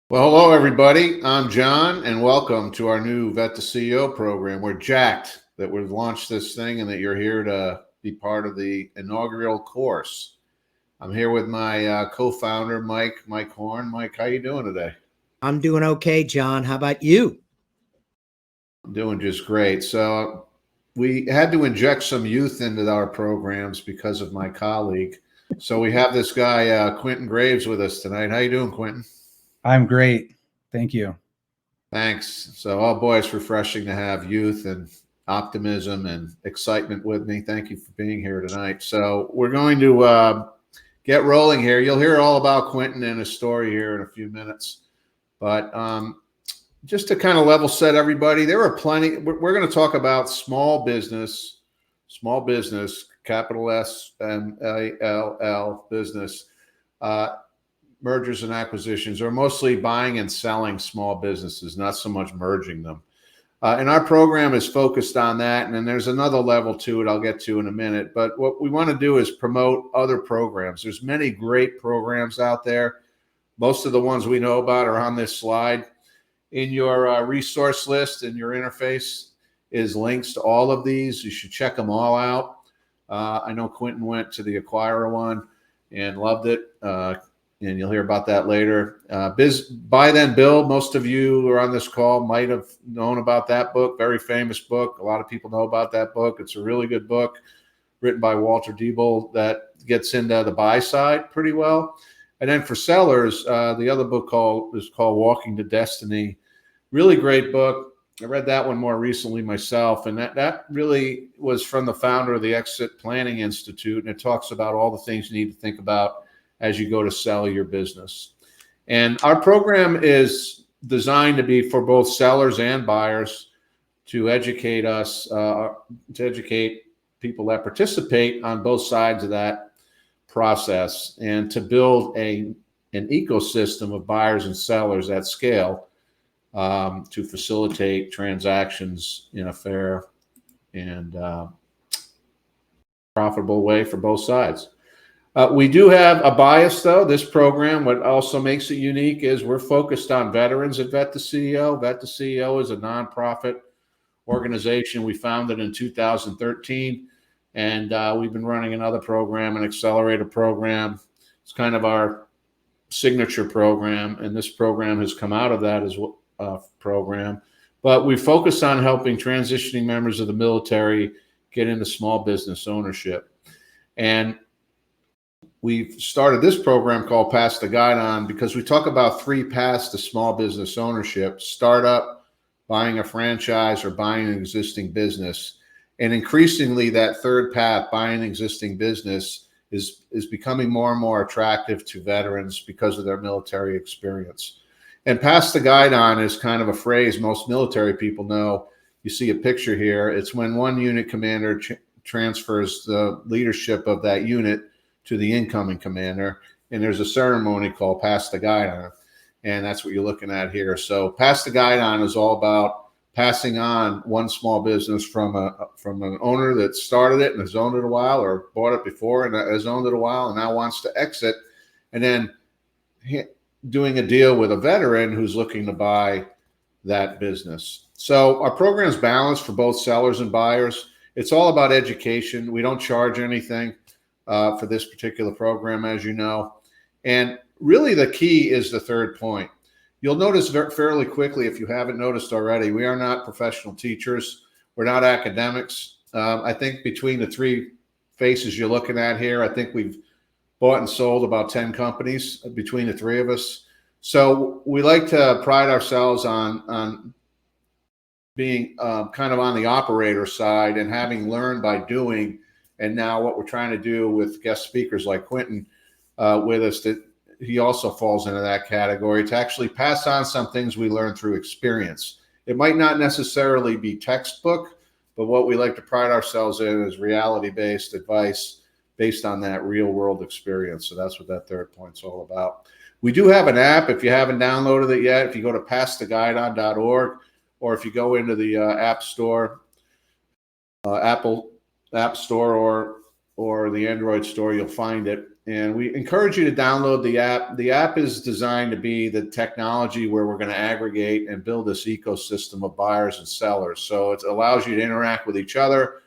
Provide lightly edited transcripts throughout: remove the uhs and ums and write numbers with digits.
Well, hello, everybody. I'm John, and welcome to our new VetToCEO program. We're jacked that we've launched this thing and that you're here to be part of the inaugural course. I'm here with my co-founder, Mike Horn. Mike, how you doing today? I'm doing okay, John. How about you? I'm doing just great. So we had to inject some youth into our programs because of my colleague. So we have this guy, Quentin Graves, with us tonight. How you doing, Quentin? I'm great. Thank you. Thanks. So, oh boy, it's refreshing to have youth and optimism and excitement with me. Thank you for being here tonight. So, we're going to get rolling here. You'll hear all about Quentin and his story here in a few minutes. But just to kind of level set everybody, there are plenty. We're going to talk about small business, capital SMALL business. Mergers and acquisitions are mostly buying and selling small businesses, not so much merging them. And our program is focused on that. And then there's another level to it I'll get to in a minute. But what we want to do is promote other programs. There's many great programs out there. Most of the ones we know about are on this slide. In your resource list in your interface is links to all of these. You should check them all out. I know Quentin went to the Acquirer one and loved it. And you'll hear about that later. Buy Then Build. Most of you who are on this call might have known about that book. Very famous book. A lot of people know about that book. It's a really good book written by Walter Diebel that gets into the buy side pretty well. And then for sellers, the other book is called Walking to Destiny. Really great book. I read that one more recently myself, and that really was from the founder of the Exit Planning Institute, and it talks about all the things you need to think about as you go to sell your business. And our program is designed to be for both sellers and buyers to educate us, to educate people that participate on both sides of that process and to build an ecosystem of buyers and sellers at scale to facilitate transactions in a fair and profitable way for both sides. We do have a bias, though. This program, what also makes it unique is we're focused on veterans at VetToCEO. VetToCEO is a nonprofit organization we founded in 2013, and we've been running another program, an accelerator program. It's kind of our signature program, and this program has come out of that as a program. But we focus on helping transitioning members of the military get into small business ownership. And we've started this program called Pass the Guidon because we talk about three paths to small business ownership: startup, buying a franchise, or buying an existing business. And increasingly, that third path, buying an existing business, is becoming more and more attractive to veterans because of their military experience. And Pass the Guidon is kind of a phrase most military people know. You see a picture here. It's when one unit commander transfers the leadership of that unit to the incoming commander, and there's a ceremony called Pass the Guidon, and that's what you're looking at here. So Pass the Guidon is all about passing on one small business from an owner that started it and has owned it a while, or bought it before and has owned it a while and now wants to exit, and then doing a deal with a veteran who's looking to buy that business. So our program is balanced for both sellers and buyers. It's all about education. We don't charge anything for this particular program, as you know. And really the key is the third point. You'll notice fairly quickly, if you haven't noticed already, we are not professional teachers. We're not academics. I think between the three faces you're looking at here, I think we've bought and sold about 10 companies between the three of us. So we like to pride ourselves on being kind of on the operator side and having learned by doing. And now what we're trying to do with guest speakers like Quentin with us, that he also falls into that category, to actually pass on some things we learned through experience. It might not necessarily be textbook, but what we like to pride ourselves in is reality-based advice based on that real-world experience. So that's what that third point's all about. We do have an app. If you haven't downloaded it yet, if you go to passtheguidon.org, or if you go into the App Store, Apple App Store, or or the Android store, you'll find it. And we encourage you to download the app. The app is designed to be the technology where we're going to aggregate and build this ecosystem of buyers and sellers. So it allows you to interact with each other,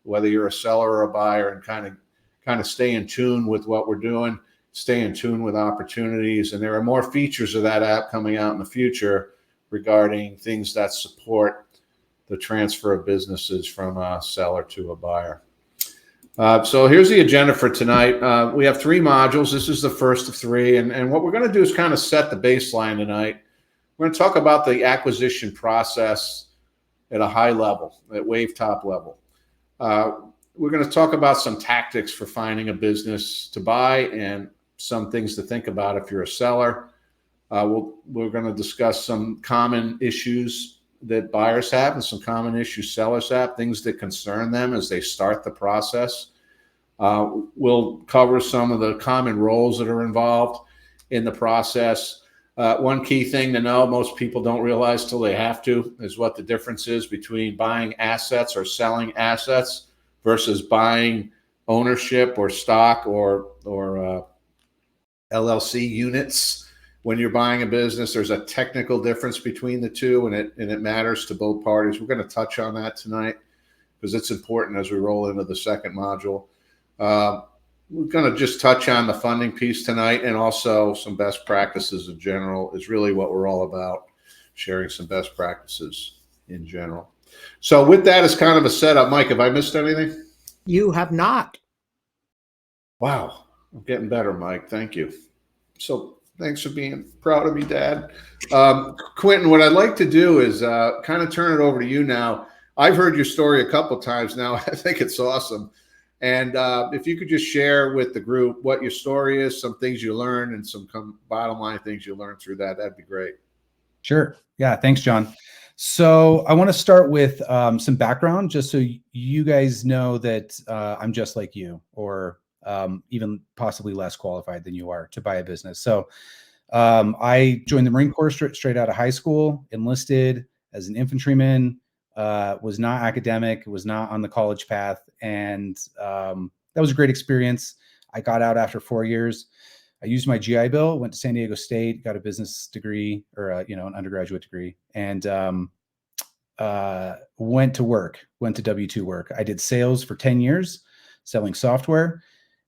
whether you're a seller or a buyer, and kind of stay in tune with what we're doing, stay in tune with opportunities. And there are more features of that app coming out in the future regarding things that support the transfer of businesses from a seller to a buyer. So here's the agenda for tonight. We have 3 modules. This is the first of 3. And what we're going to do is kind of set the baseline tonight. We're going to talk about the acquisition process at a high level, at wave top level. We're going to talk about some tactics for finding a business to buy and some things to think about if you're a seller. We're going to discuss some common issues that buyers have and some common issues sellers have, things that concern them as they start the process. We'll cover some of the common roles that are involved in the process. One key thing to know, most people don't realize till they have to, is what the difference is between buying assets or selling assets versus buying ownership or stock or LLC units. When you're buying a business, there's a technical difference between the two, and it matters to both parties. We're going to touch on that tonight because it's important as we roll into the second module. We're going to just touch on the funding piece tonight, and also some best practices in general is really what we're all about, sharing some best practices in general. So with that as kind of a setup, Mike, have I missed anything? You have not. Wow. I'm getting better, Mike. Thank you. So thanks for being proud of me, Dad. Quentin, what I'd like to do is kind of turn it over to you now. I've heard your story a couple times now. I think it's awesome. And if you could just share with the group what your story is, some things you learned, and some bottom line things you learned through that, that'd be great. Sure. Yeah. Thanks, John. So I want to start with some background, just so you guys know that I'm just like you, or even possibly less qualified than you are to buy a business. So I joined the Marine Corps straight out of high school, enlisted as an infantryman, was not academic, was not on the college path. And that was a great experience. I got out after 4 years. I used my GI Bill, went to San Diego State, got a business degree, or an undergraduate degree, and went to W-2 work. I did sales for 10 years, selling software.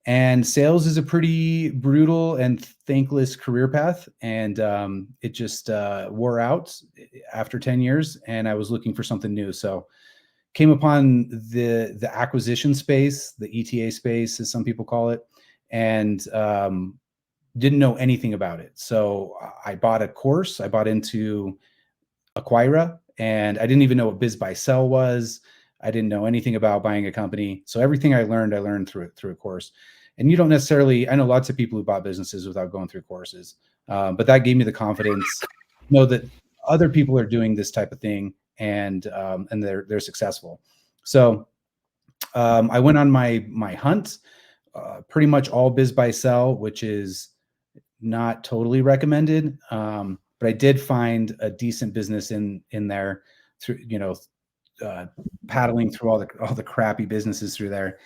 And sales is a pretty brutal and thankless career path. And it just wore out after 10 years. And I was looking for something new. So came upon the acquisition space, the ETA space, as some people call it, and didn't know anything about it. So I bought a course. I bought into Acquira, and I didn't even know what biz buy sell was. I didn't know anything about buying a company. So everything I learned through a course. And you don't necessarily, I know lots of people who bought businesses without going through courses, but that gave me the confidence to know that other people are doing this type of thing, and they're successful. So I went on my hunt, pretty much all biz buy sell, which is not totally recommended. But I did find a decent business in there through, paddling through all the crappy businesses through there.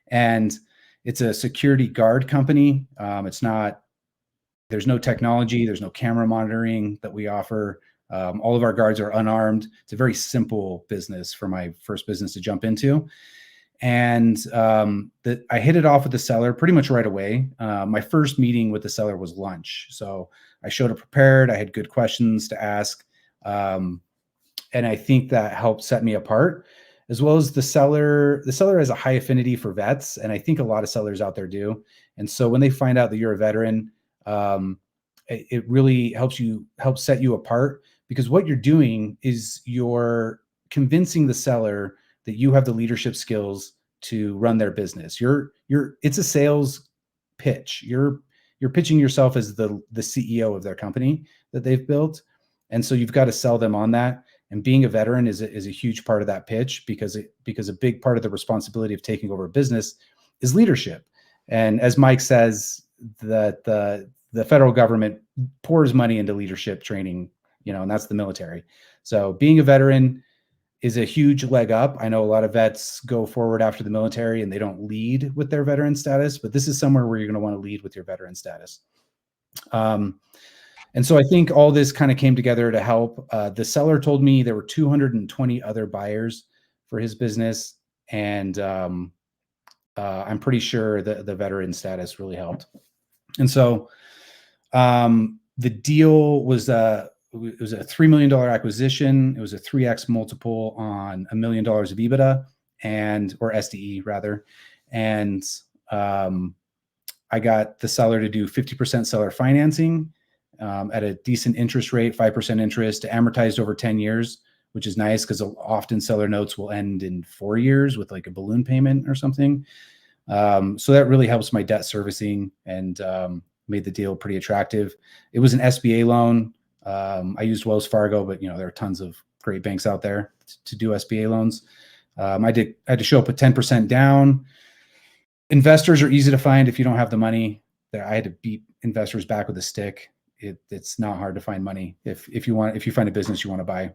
And it's a security guard company. There's no technology, there's no camera monitoring that we offer. All of our guards are unarmed. It's a very simple business for my first business to jump into. And I hit it off with the seller pretty much right away. My first meeting with the seller was lunch. So I showed up prepared. I had good questions to ask. And I think that helped set me apart, as well as the seller. The seller has a high affinity for vets, and I think a lot of sellers out there do. And so when they find out that you're a veteran, it really helps set you apart, because what you're doing is you're convincing the seller that you have the leadership skills to run their business. It's a sales pitch. You're pitching yourself as the CEO of their company that they've built. And so you've got to sell them on that. And being a veteran is a huge part of that pitch, because a big part of the responsibility of taking over a business is leadership. And as Mike says, that the federal government pours money into leadership training, and that's the military. So being a veteran is a huge leg up. I know a lot of vets go forward after the military and they don't lead with their veteran status, but this is somewhere where you're going to want to lead with your veteran status. And so I think all this kind of came together to help. The seller told me there were 220 other buyers for his business. And I'm pretty sure the veteran status really helped. And so the deal was it was a $3 million acquisition. It was a 3x multiple on $1 million of EBITDA or SDE rather. And I got the seller to do 50% seller financing at a decent interest rate, 5% interest, amortized over 10 years, which is nice because often seller notes will end in 4 years with like a balloon payment or something. So that really helps my debt servicing and made the deal pretty attractive. It was an SBA loan. I used Wells Fargo, but there are tons of great banks out there to do SBA loans. I had to show up with 10% down. Investors are easy to find if you don't have the money. I had to beat investors back with a stick. It's not hard to find money if you find a business you want to buy.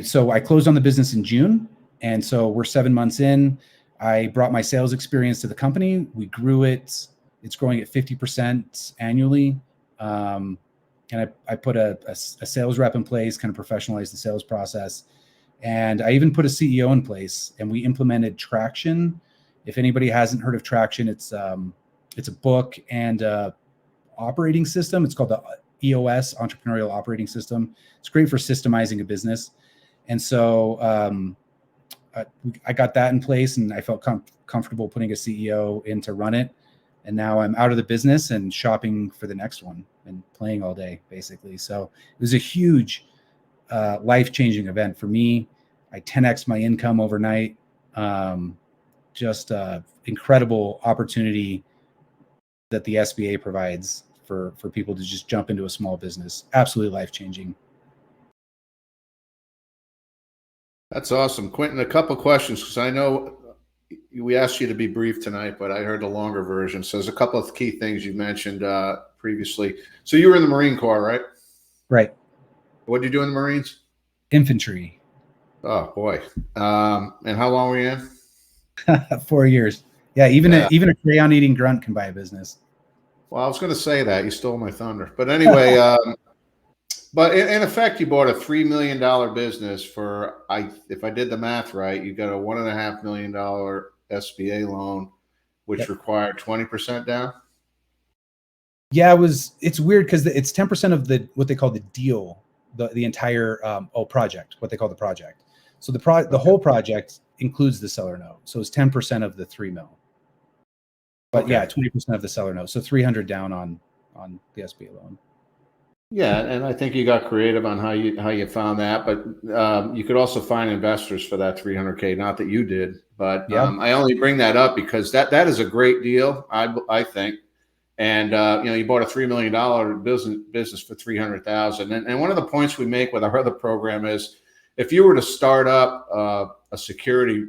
So I closed on the business in June. And so we're 7 months in. I brought my sales experience to the company. We grew it. It's growing at 50% annually. And I put a sales rep in place, kind of professionalized the sales process. And I even put a CEO in place, and we implemented Traction. If anybody hasn't heard of Traction, it's a book and a operating system. It's called the EOS, Entrepreneurial Operating System. It's great for systemizing a business. And so I got that in place, and I felt comfortable putting a CEO in to run it. And now I'm out of the business and shopping for the next one and playing all day, basically. So it was a huge life-changing event for me. I 10x my income overnight. Just incredible opportunity that the SBA provides for people to just jump into a small business. Absolutely life-changing. That's awesome. Quentin, a couple questions, because I know we asked you to be brief tonight, but I heard a longer version. So there's a couple of key things you mentioned previously. So you were in the Marine Corps, right? Right. What did you do in the Marines? Infantry. Oh, boy. And how long were you in? 4 years. Yeah, even a crayon-eating grunt can buy a business. Well, I was going to say that. You stole my thunder. But anyway, but in effect, you bought a $3 million business for, if I did the math right, you got a $1.5 million SBA loan, which required 20% down. Yeah, it's weird because it's 10% of what they call the deal, the entire project, what they call the project. So the whole project includes the seller note. So it's 10% of the 3 mil. But yeah, 20% of the seller note. So 300 down on the SBA loan. Yeah, and I think you got creative on how you found that, but you could also find investors for that $300K. Not that you did, but I only bring that up because that is a great deal, I think. And you bought a $3 million business for $300,000. And one of the points we make with our other program is, if you were to start up a security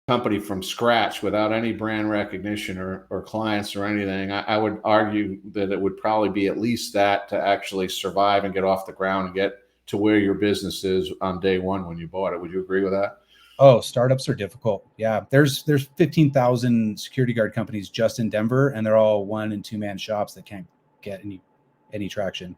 company from scratch without any brand recognition or clients or anything, I would argue that it would probably be at least that to actually survive and get off the ground and get to where your business is on day one when you bought it. Would you agree with that? Oh, startups are difficult. Yeah, there's 15,000 security guard companies just in Denver, and they're all 1- and 2-man shops that can't get any traction.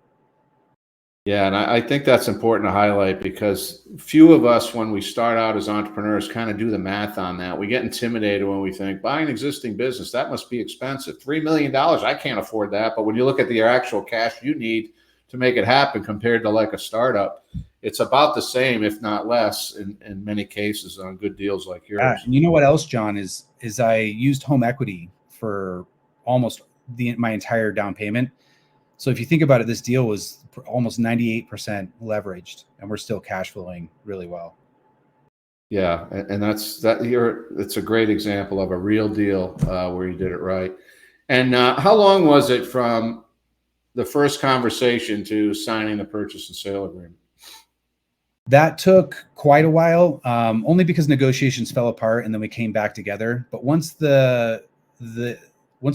Yeah, and I think that's important to highlight, because few of us, when we start out as entrepreneurs, kind of do the math on that. We get intimidated when we think, buying an existing business, that must be expensive. $3 million, I can't afford that. But when you look at the actual cash you need to make it happen compared to like a startup, it's about the same, if not less, in many cases on good deals like yours. And you know what else, John, is I used home equity for almost my entire down payment. So if you think about it, this deal was almost 98% leveraged, and we're still cash flowing really well. Yeah, and it's a great example of a real deal where you did it right. And how long was it from the first conversation to signing the purchase and sale agreement? That took quite a while, only because negotiations fell apart, and then we came back together. But once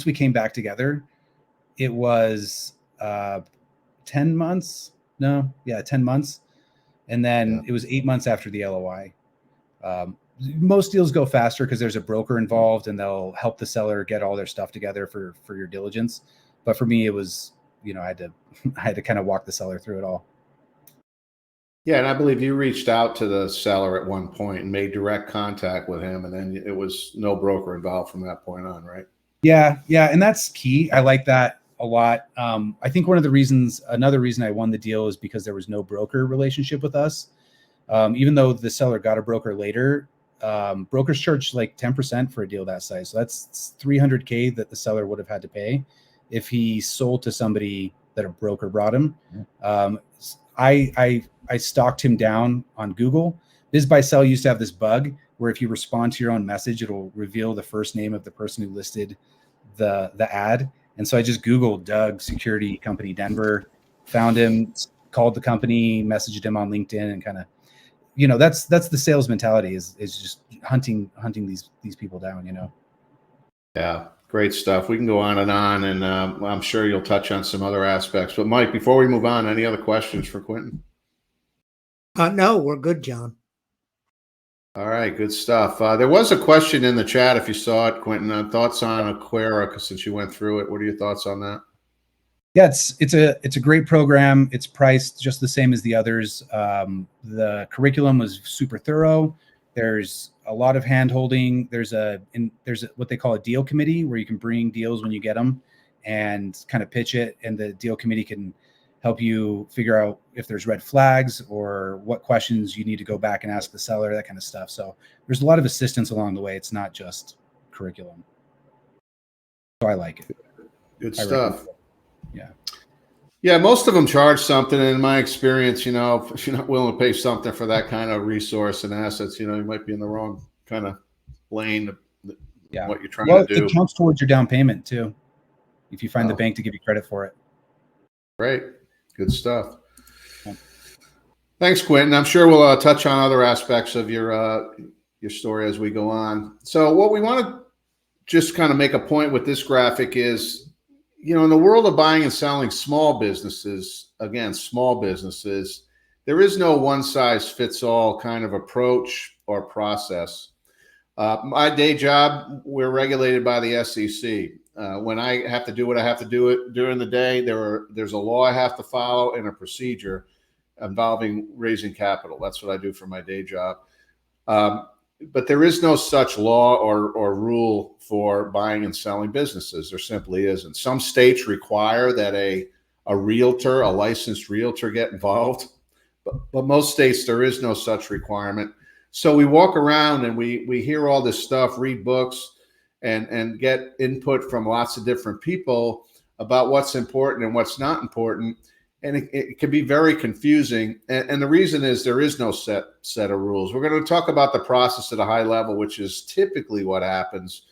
we came back together, it was 10 months. 10 months. And then it was 8 months after the LOI. Most deals go faster because there's a broker involved and they'll help the seller get all their stuff together for your diligence. But for me, it was, I had to kind of walk the seller through it all. Yeah, and I believe you reached out to the seller at one point and made direct contact with him, and then it was no broker involved from that point on, right? Yeah, and that's key. I like that a lot. I think another reason I won the deal is because there was no broker relationship with us. Even though the seller got a broker later, brokers charge like 10% for a deal that size. So that's $300K that the seller would have had to pay if he sold to somebody that a broker brought him. I stalked him down on Google. BizBuySell used to have this bug where if you respond to your own message, it'll reveal the first name of the person who listed the ad. And so I just Googled Doug Security Company Denver, found him, called the company, messaged him on LinkedIn, and kind of, that's the sales mentality is just hunting these people down. Yeah, great stuff. We can go on, and I'm sure you'll touch on some other aspects. But Mike, before we move on, any other questions for Quentin? No, we're good, John. All right, good stuff. There was a question in the chat, if you saw it, Quentin. Thoughts on Aquera, since you went through it. What are your thoughts on that? Yeah, it's a great program. It's priced just the same as the others. The curriculum was super thorough. There's a lot of hand holding. There's what they call a deal committee where you can bring deals when you get them and kind of pitch it, and the deal committee can help you figure out if there's red flags or what questions you need to go back and ask the seller, that kind of stuff. So there's a lot of assistance along the way. It's not just curriculum. So I like it. Good stuff. Yeah. Yeah, most of them charge something. And in my experience, if you're not willing to pay something for that kind of resource and assets, you might be in the wrong kind of lane of what you're trying to do. It counts towards your down payment too, if you find the bank to give you credit for it. Great. Good stuff. Yeah. Thanks, Quentin. I'm sure we'll touch on other aspects of your story as we go on. So what we want to just kind of make a point with this graphic is, in the world of buying and selling small businesses, there is no one size fits all kind of approach or process. My day job, we're regulated by the SEC. When I have to do what I have to do during the day, there's a law I have to follow and a procedure involving raising capital. That's what I do for my day job. But there is no such law or rule for buying and selling businesses. There simply isn't. Some states require that a licensed realtor get involved, but most states there is no such requirement. So we walk around and we hear all this stuff, read books, and get input from lots of different people about what's important and what's not important. And it can be very confusing. And the reason is there is no set of rules. We're going to talk about the process at a high level, which is typically what happens.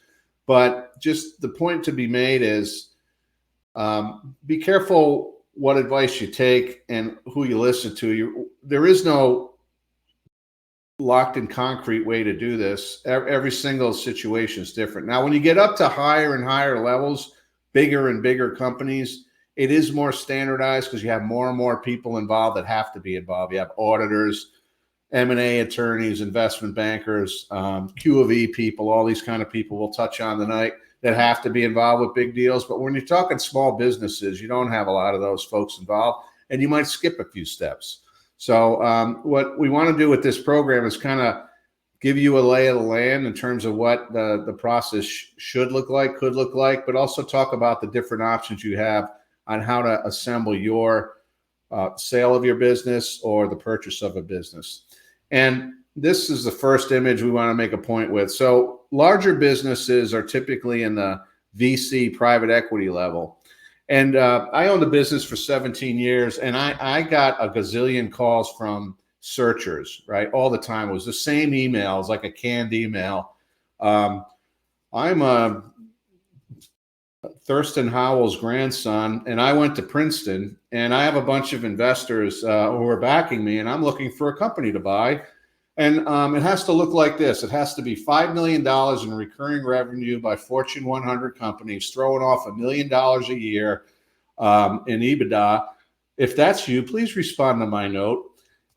But just the point to be made is be careful what advice you take and who you listen to. There is no locked in concrete way to do this. Every single situation is different. Now, when you get up to higher and higher levels, bigger and bigger companies, it is more standardized because you have more and more people involved that have to be involved. You have auditors, M&A attorneys, investment bankers, Q of E people, all these kind of people we'll touch on tonight that have to be involved with big deals. But when you're talking small businesses, you don't have a lot of those folks involved, and you might skip a few steps. So what we want to do with this program is kind of give you a lay of the land in terms of what the process should look like, could look like, but also talk about the different options you have on how to assemble your sale of your business or the purchase of a business. And this is the first image we want to make a point with. So larger businesses are typically in the VC private equity level. And I owned a business for 17 years, and I got a gazillion calls from searchers, right? All the time. It was the same emails, like a canned email. I'm Thurston Howell's grandson, and I went to Princeton, and I have a bunch of investors who are backing me, and I'm looking for a company to buy. And it has to look like this. It has to be $5 million in recurring revenue by Fortune 100 companies, throwing off $1 million a year in EBITDA. If that's you, please respond to my note.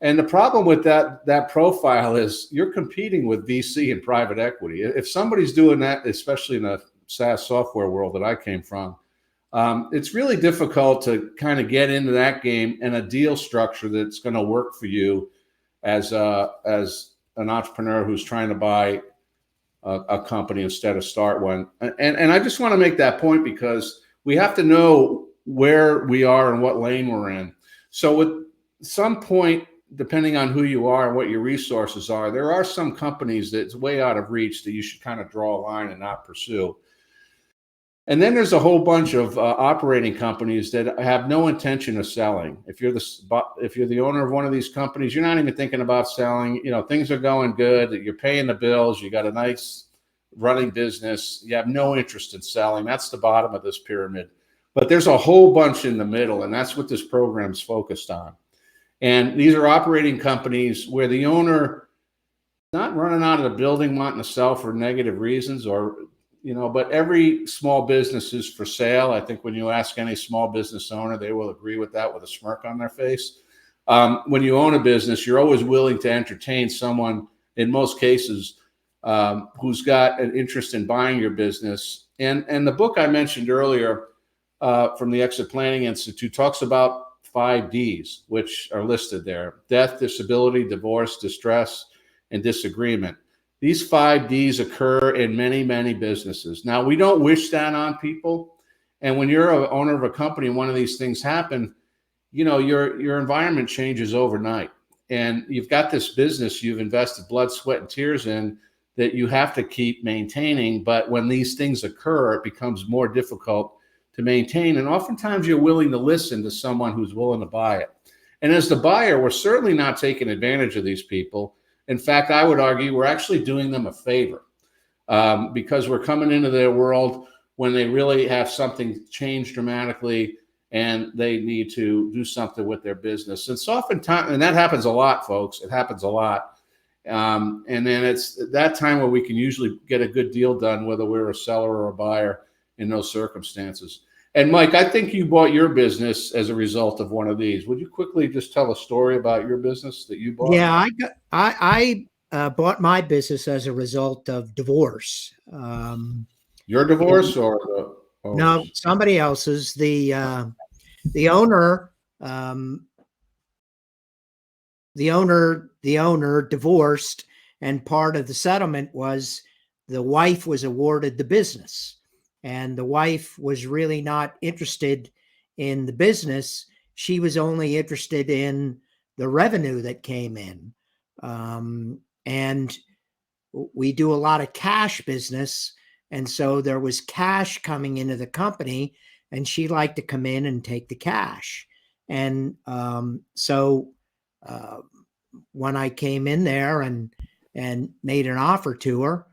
And the problem with that profile is you're competing with VC and private equity. If somebody's doing that, especially in the SaaS software world that I came from, it's really difficult to kind of get into that game and a deal structure that's going to work for you as an entrepreneur who's trying to buy a company instead of start one. And I just want to make that point because we have to know where we are and what lane we're in. So at some point, depending on who you are and what your resources are, there are some companies that's way out of reach that you should kind of draw a line and not pursue. And then there's a whole bunch of operating companies that have no intention of selling. If you're the owner of one of these companies, you're not even thinking about selling. You know, things are going good. You're paying the bills. You got a nice running business. You have no interest in selling. That's the bottom of this pyramid. But there's a whole bunch in the middle, and that's what this program's focused on. And these are operating companies where the owner is not running out of the building wanting to sell for negative reasons but every small business is for sale. I think when you ask any small business owner, they will agree with that with a smirk on their face. When you own a business, you're always willing to entertain someone, in most cases, who's got an interest in buying your business. And the book I mentioned earlier from the Exit Planning Institute talks about 5 Ds, which are listed there: death, disability, divorce, distress, and disagreement. These 5 Ds occur in many, many businesses. Now, we don't wish that on people. And when you're an owner of a company and one of these things happen, your environment changes overnight. And you've got this business you've invested blood, sweat, and tears in that you have to keep maintaining. But when these things occur, it becomes more difficult to maintain. And oftentimes you're willing to listen to someone who's willing to buy it. And as the buyer, we're certainly not taking advantage of these people. In fact, I would argue we're actually doing them a favor because we're coming into their world when they really have something change dramatically and they need to do something with their business. And so oftentimes, and that happens a lot, folks. It happens a lot. And then it's that time where we can usually get a good deal done, whether we're a seller or a buyer in those circumstances. And Mike, I think you bought your business as a result of one of these. Would you quickly just tell a story about your business that you bought? Yeah, I bought my business as a result of divorce. Your divorce or the owner's? No, somebody else's. The owner divorced, and part of the settlement was the wife was awarded the business. And the wife was really not interested in the business. She was only interested in the revenue that came in. And we do a lot of cash business. And so there was cash coming into the company, and she liked to come in and take the cash. And so when I came in there and made an offer to her,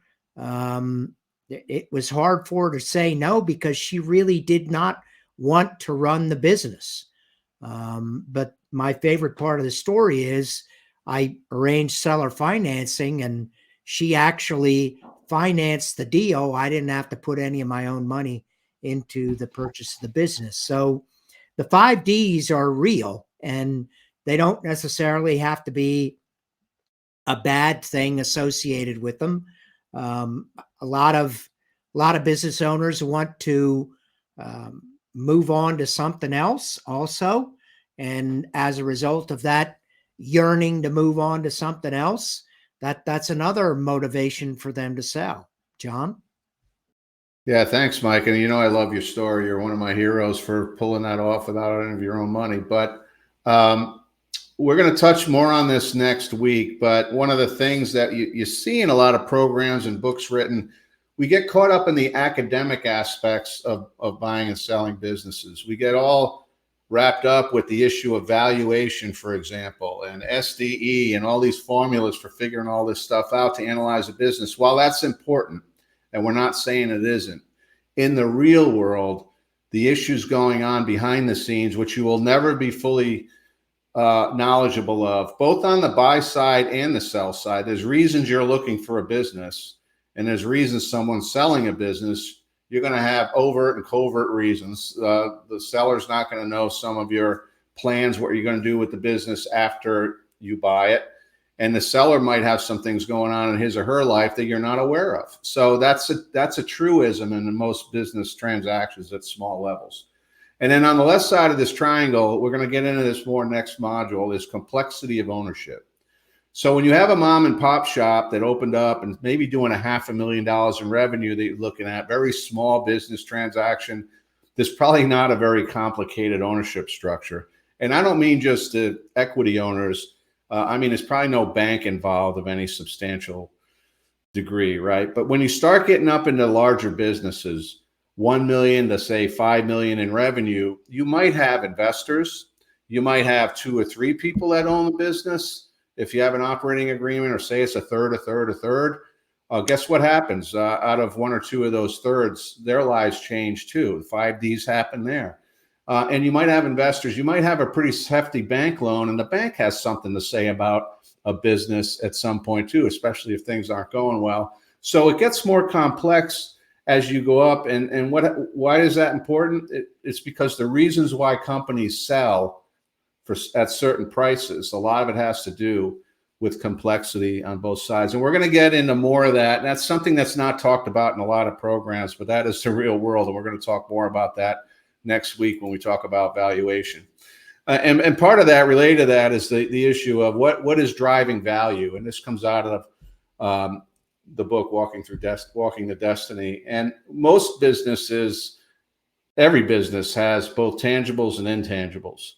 it was hard for her to say no because she really did not want to run the business. But my favorite part of the story is I arranged seller financing, and she actually financed the deal. I didn't have to put any of my own money into the purchase of the business. So the 5 Ds are real, and they don't necessarily have to be a bad thing associated with them. A lot of business owners want to move on to something else also. And as a result of that yearning to move on to something else, that's another motivation for them to sell. John? Yeah, thanks, Mike. And I love your story. You're one of my heroes for pulling that off without any of your own money. But we're going to touch more on this next week. But one of the things that you see in a lot of programs and books written, we get caught up in the academic aspects of buying and selling businesses. We get all wrapped up with the issue of valuation, for example, and SDE and all these formulas for figuring all this stuff out to analyze a business. While that's important, and we're not saying it isn't, in the real world, the issues going on behind the scenes, which you will never be fully knowledgeable of, both on the buy side and the sell side. There's reasons you're looking for a business, and there's reasons someone's selling a business. You're going to have overt and covert reasons. The seller's not going to know some of your plans, what you're going to do with the business after you buy it. And the seller might have some things going on in his or her life that you're not aware of. So that's a truism in most business transactions at small levels. And then on the left side of this triangle, we're going to get into this more next module, is complexity of ownership. So when you have a mom and pop shop that opened up and maybe doing $500,000 in revenue that you're looking at, very small business transaction, there's probably not a very complicated ownership structure. And I don't mean just the equity owners. I mean, there's probably no bank involved of any substantial degree, right? But when you start getting up into larger businesses, 1 million to say 5 million in revenue, you might have investors. You might have 2 or 3 people that own the business. If you have an operating agreement, or say it's a third, guess what happens? Out of 1 or 2 of those thirds, their lives change too. 5 Ds happen there. And you might have investors. You might have a pretty hefty bank loan, and the bank has something to say about a business at some point too, especially if things aren't going well. So it gets more complex as you go up. And why is that important? It's because the reasons why companies sell at certain prices, a lot of it has to do with complexity on both sides. And we're going to get into more of that. And that's something that's not talked about in a lot of programs, but that is the real world. And we're going to talk more about that next week when we talk about valuation. And part of that, related to that, is the issue of what is driving value. And this comes out of the book, Walking the Destiny. And most businesses, every business has both tangibles and intangibles.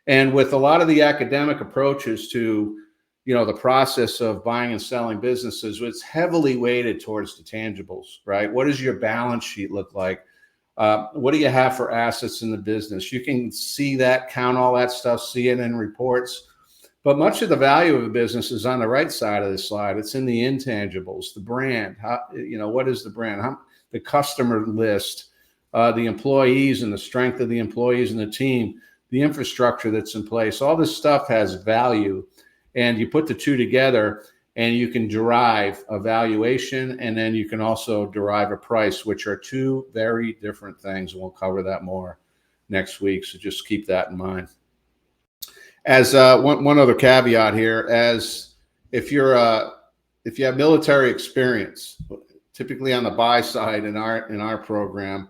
And with a lot of the academic approaches to, the process of buying and selling businesses, it's heavily weighted towards the tangibles, right? What does your balance sheet look like? What do you have for assets in the business? You can see that, count all that stuff, see it in reports. But much of the value of a business is on the right side of this slide. It's in the intangibles, the brand. What is the brand? The customer list, the employees and the strength of the employees and the team, the infrastructure that's in place. All this stuff has value. And you put the two together, and you can derive a valuation, and then you can also derive a price, which are 2 very different things. We'll cover that more next week, so just keep that in mind. As one other caveat here, as if you have military experience, typically on the buy side in our program,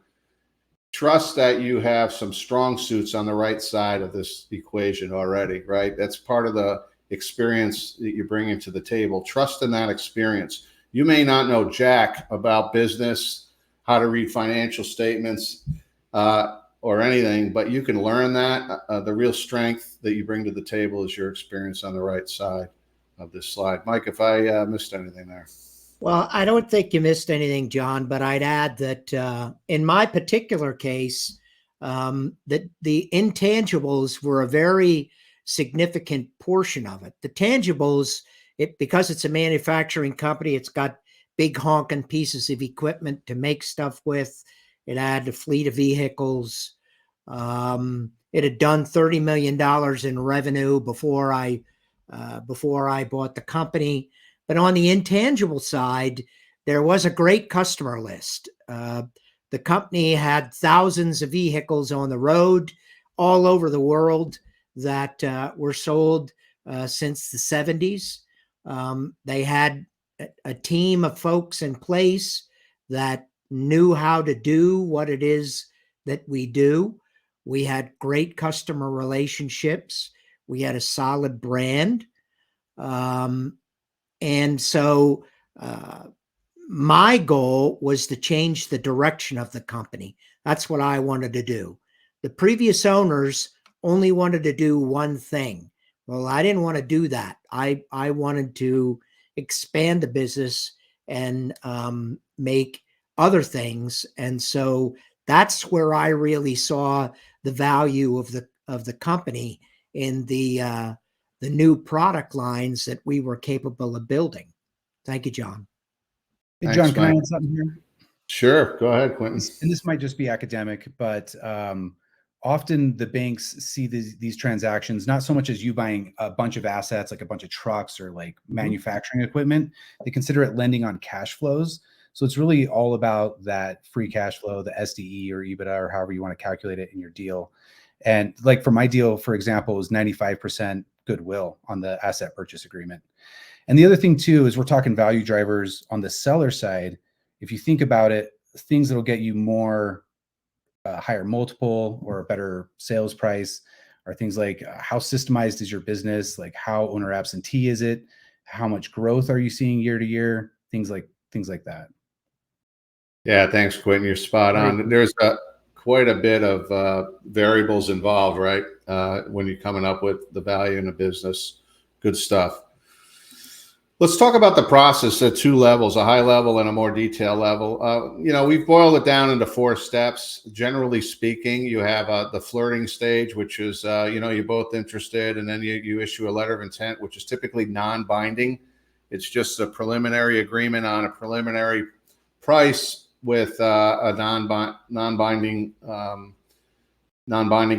trust that you have some strong suits on the right side of this equation already, right? That's part of the experience that you're bringing to the table. Trust in that experience. You may not know jack about business, how to read financial statements, or anything, but you can learn that. The real strength that you bring to the table is your experience on the right side of this slide. Mike, if I missed anything there. Well, I don't think you missed anything, John, but I'd add that in my particular case, that the intangibles were a very significant portion of it. The tangibles, because it's a manufacturing company, it's got big honking pieces of equipment to make stuff with. It had a fleet of vehicles. It had done $30 million in revenue before I bought the company. But on the intangible side, there was a great customer list. The company had thousands of vehicles on the road all over the world that were sold since the 70s. They had a team of folks in place that knew how to do what it is that we do. We had great customer relationships. We had a solid brand. And so my goal was to change the direction of the company. That's what I wanted to do. The previous owners only wanted to do one thing. Well, I didn't want to do that. I wanted to expand the business and make other things. And so that's where I really saw the value of the company in the new product lines that we were capable of building. Thank you, John. Hey, Thanks, John, can I Mike. add something here? Sure. Go ahead, Quentin. And this might just be academic, but often the banks see these transactions, not so much as you buying a bunch of assets, like a bunch of trucks or like manufacturing equipment. They consider it lending on cash flows. So it's really all about that free cash flow, the SDE or EBITDA, or however you want to calculate it in your deal. And like for my deal, for example, it was 95% goodwill on the asset purchase agreement. And the other thing too is we're talking value drivers on the seller side. If you think about it, things that'll get you more higher multiple or a better sales price are things like how systemized is your business, like how owner absentee is it, how much growth are you seeing year to year, things like that. Yeah, thanks, Quentin. You're spot on. There's quite a bit of variables involved, right? When you're coming up with the value in a business. Good stuff. Let's talk about the process at two levels, a high level and a more detailed level. We've boiled it down into 4 steps. Generally speaking, you have the flirting stage, which is, you're both interested, and then you issue a letter of intent, which is typically non-binding. It's just a preliminary agreement on a preliminary price with a non-binding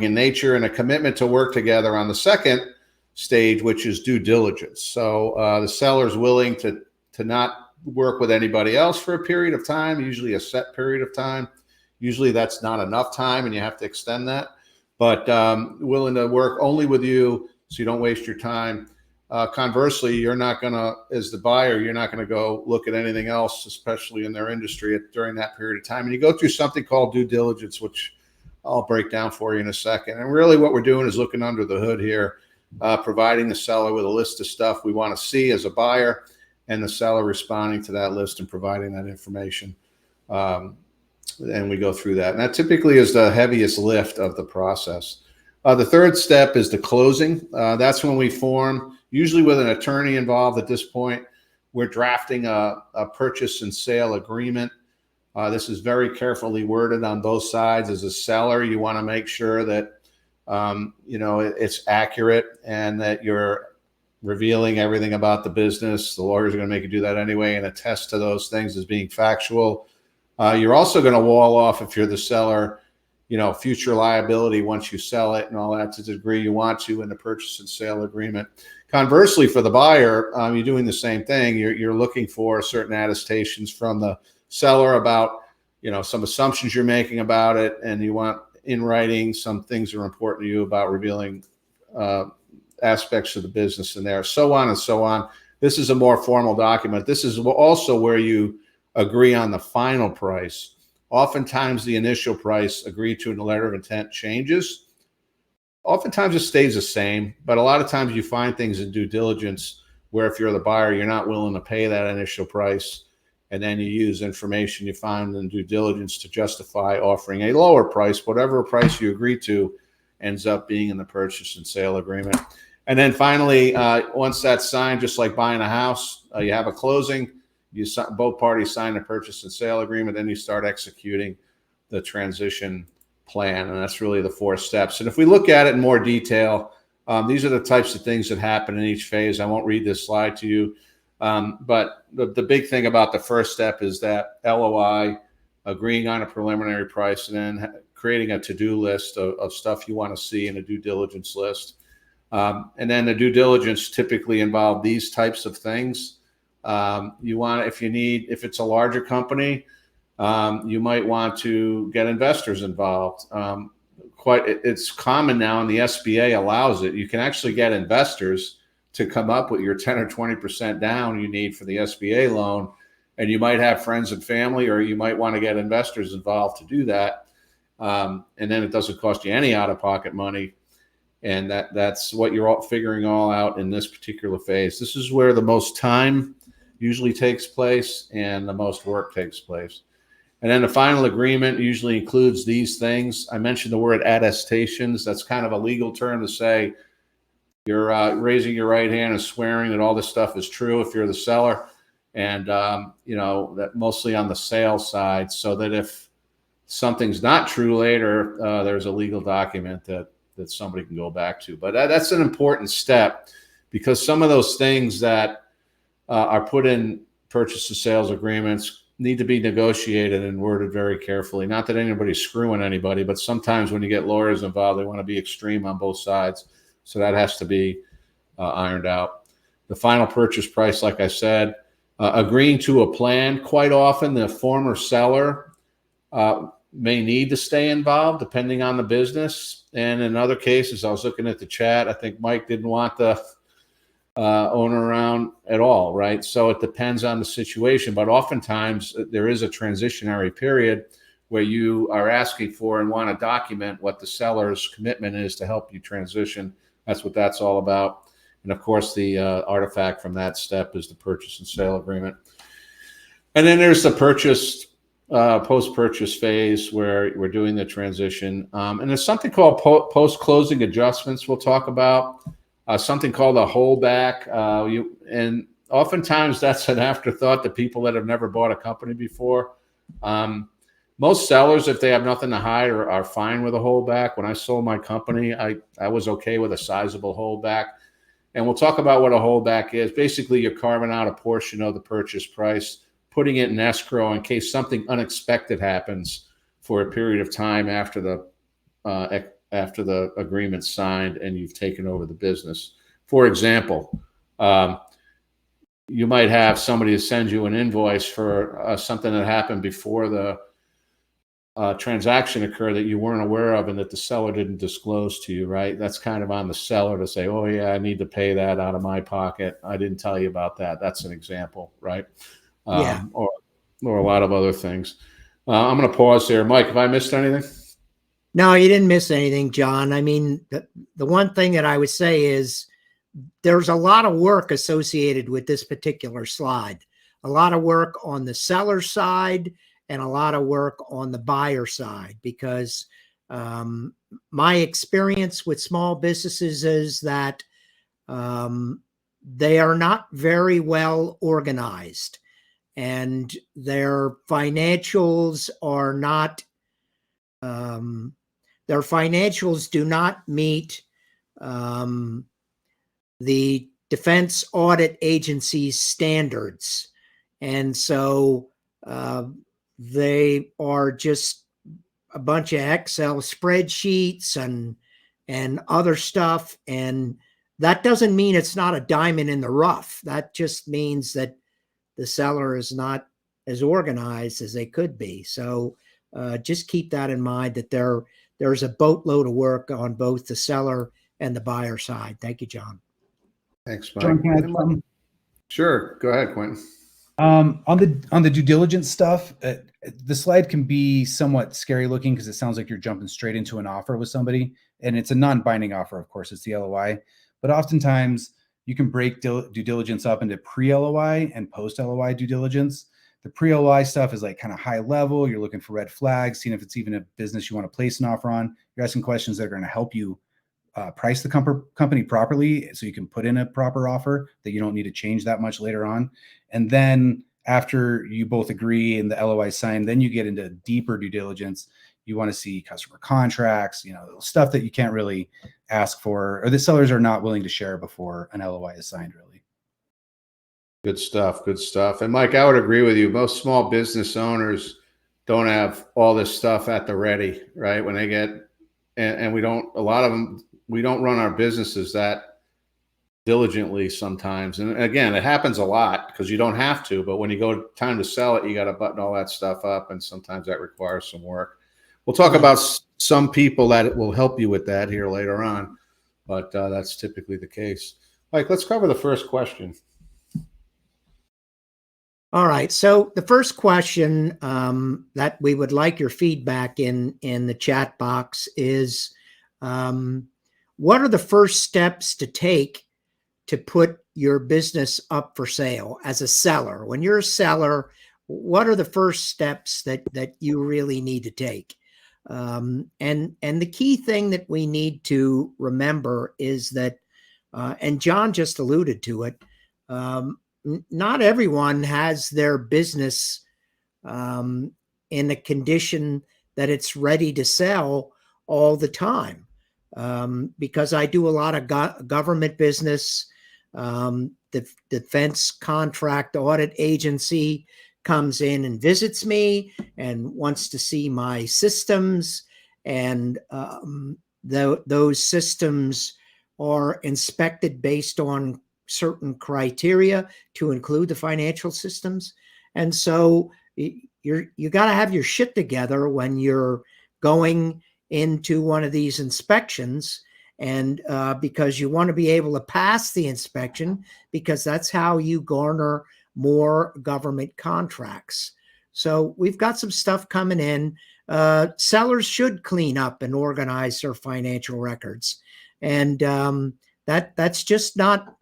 in nature, and a commitment to work together on the second stage, which is due diligence. So the seller is willing to not work with anybody else for a period of time, usually a set period of time. Usually that's not enough time and you have to extend that, but willing to work only with you so you don't waste your time. Conversely, you're not going to, as the buyer, you're not going to go look at anything else, especially in their industry during that period of time. And you go through something called due diligence, which I'll break down for you in a second. And really what we're doing is looking under the hood here, providing the seller with a list of stuff we want to see as a buyer, and the seller responding to that list and providing that information. And we go through that. And that typically is the heaviest lift of the process. The third step is the closing. That's when we form, usually with an attorney involved at this point. We're drafting a purchase and sale agreement. This is very carefully worded on both sides. As a seller, you want to make sure that it's accurate and that you're revealing everything about the business. The lawyers are going to make you do that anyway and attest to those things as being factual. You're also going to wall off, if you're the seller, future liability once you sell it and all that to the degree you want to in the purchase and sale agreement. Conversely, for the buyer, you're doing the same thing. You're looking for certain attestations from the seller about, some assumptions you're making about it, and you want in writing some things that are important to you about revealing aspects of the business in there, so on and so on. This is a more formal document. This is also where you agree on the final price. Oftentimes the initial price agreed to in the letter of intent changes. Oftentimes it stays the same, but a lot of times you find things in due diligence where if you're the buyer, you're not willing to pay that initial price, and then you use information you find in due diligence to justify offering a lower price. Whatever price you agree to ends up being in the purchase and sale agreement. And then finally, once that's signed, just like buying a house, you have a closing. Both parties sign a purchase and sale agreement, then you start executing the transition plan. And that's really the 4 steps. And if we look at it in more detail, these are the types of things that happen in each phase. I won't read this slide to you. But the big thing about the first step is that LOI, agreeing on a preliminary price, and then creating a to-do list of stuff you want to see in a due diligence list. And then the due diligence typically involve these types of things. If it's a larger company, you might want to get investors involved. It's common now, and the SBA allows it. You can actually get investors to come up with your 10 or 20% down you need for the SBA loan. And you might have friends and family, or you might want to get investors involved to do that. And then it doesn't cost you any out-of-pocket money. And that's what you're all figuring all out in this particular phase. This is where the most time usually takes place and the most work takes place. And then the final agreement usually includes these things. I mentioned the word attestations. That's kind of a legal term to say you're raising your right hand and swearing that all this stuff is true if you're the seller. And, that mostly on the sales side, so that if something's not true later, there's a legal document that somebody can go back to. But that's an important step, because some of those things that are put in purchase and sales agreements need to be negotiated and worded very carefully. Not that anybody's screwing anybody, but sometimes when you get lawyers involved, they want to be extreme on both sides. So that has to be ironed out. The final purchase price, like I said, agreeing to a plan. Quite often the former seller may need to stay involved depending on the business. And in other cases, I was looking at the chat, I think Mike didn't want the owner around at all, right? So it depends on the situation, but oftentimes there is a transitionary period where you are asking for and want to document what the seller's commitment is to help you transition. That's what that's all about. And of course, the artifact from that step is the purchase and sale agreement. And then there's the post-purchase phase where we're doing the transition. And there's something called post-closing adjustments we'll talk about. Something called a holdback. And oftentimes that's an afterthought to people that have never bought a company before. Most sellers, if they have nothing to hide, are fine with a holdback. When I sold my company, I was okay with a sizable holdback. And we'll talk about what a holdback is. Basically, you're carving out a portion of the purchase price, putting it in escrow in case something unexpected happens for a period of time after the agreement's signed and you've taken over the business. For example, you might have somebody send you an invoice for something that happened before the transaction occurred that you weren't aware of and that the seller didn't disclose to you, right? That's kind of on the seller to say, oh yeah, I need to pay that out of my pocket. I didn't tell you about that. That's an example, right? Or a lot of other things. I'm going to pause here. Mike, have I missed anything? No, you didn't miss anything, John. I mean, the one thing that I would say is there's a lot of work associated with this particular slide. A lot of work on the seller side and a lot of work on the buyer side, because my experience with small businesses is that they are not very well organized, and their financials are not, their financials do not meet the Defense Audit Agency's standards. And so they are just a bunch of Excel spreadsheets and other stuff. And that doesn't mean it's not a diamond in the rough. That just means that the seller is not as organized as they could be. So just keep that in mind, that there's a boatload of work on both the seller and the buyer side. Thank you, John. Thanks, Mike. John, can I add something? Sure. Go ahead, Quentin. On the due diligence stuff, the slide can be somewhat scary looking because it sounds like you're jumping straight into an offer with somebody, and it's a non-binding offer. Of course, it's the LOI, but oftentimes you can break due diligence up into pre-LOI and post-LOI due diligence. The pre-LOI stuff is like kind of high level. You're looking for red flags, seeing if it's even a business you want to place an offer on. You're asking questions that are going to help you price the company properly so you can put in a proper offer that you don't need to change that much later on. And then after you both agree and the LOI signed, then you get into deeper due diligence. You want to see customer contracts, stuff that you can't really ask for, or the sellers are not willing to share before an LOI is signed, really. Good stuff. Good stuff. And Mike, I would agree with you. Most small business owners don't have all this stuff at the ready, right? When they get, and we don't, a lot of them, we don't run our businesses that diligently sometimes. And again, it happens a lot because you don't have to, but when you go time to sell it, you got to button all that stuff up. And sometimes that requires some work. We'll talk about some people that will help you with that here later on, but that's typically the case. Mike, let's cover the first question. All right. So the first question that we would like your feedback in the chat box is, what are the first steps to take to put your business up for sale as a seller? When you're a seller, what are the first steps that you really need to take? And the key thing that we need to remember is that, and John just alluded to it, not everyone has their business in a condition that it's ready to sell all the time. Because I do a lot of government business. The Defense Contract Audit Agency comes in and visits me and wants to see my systems, and those systems are inspected based on certain criteria to include the financial systems. And so, you got to have your shit together when you're going into one of these inspections, and because you want to be able to pass the inspection, because that's how you garner more government contracts. So we've got some stuff coming in. Sellers should clean up and organize their financial records, and that's just not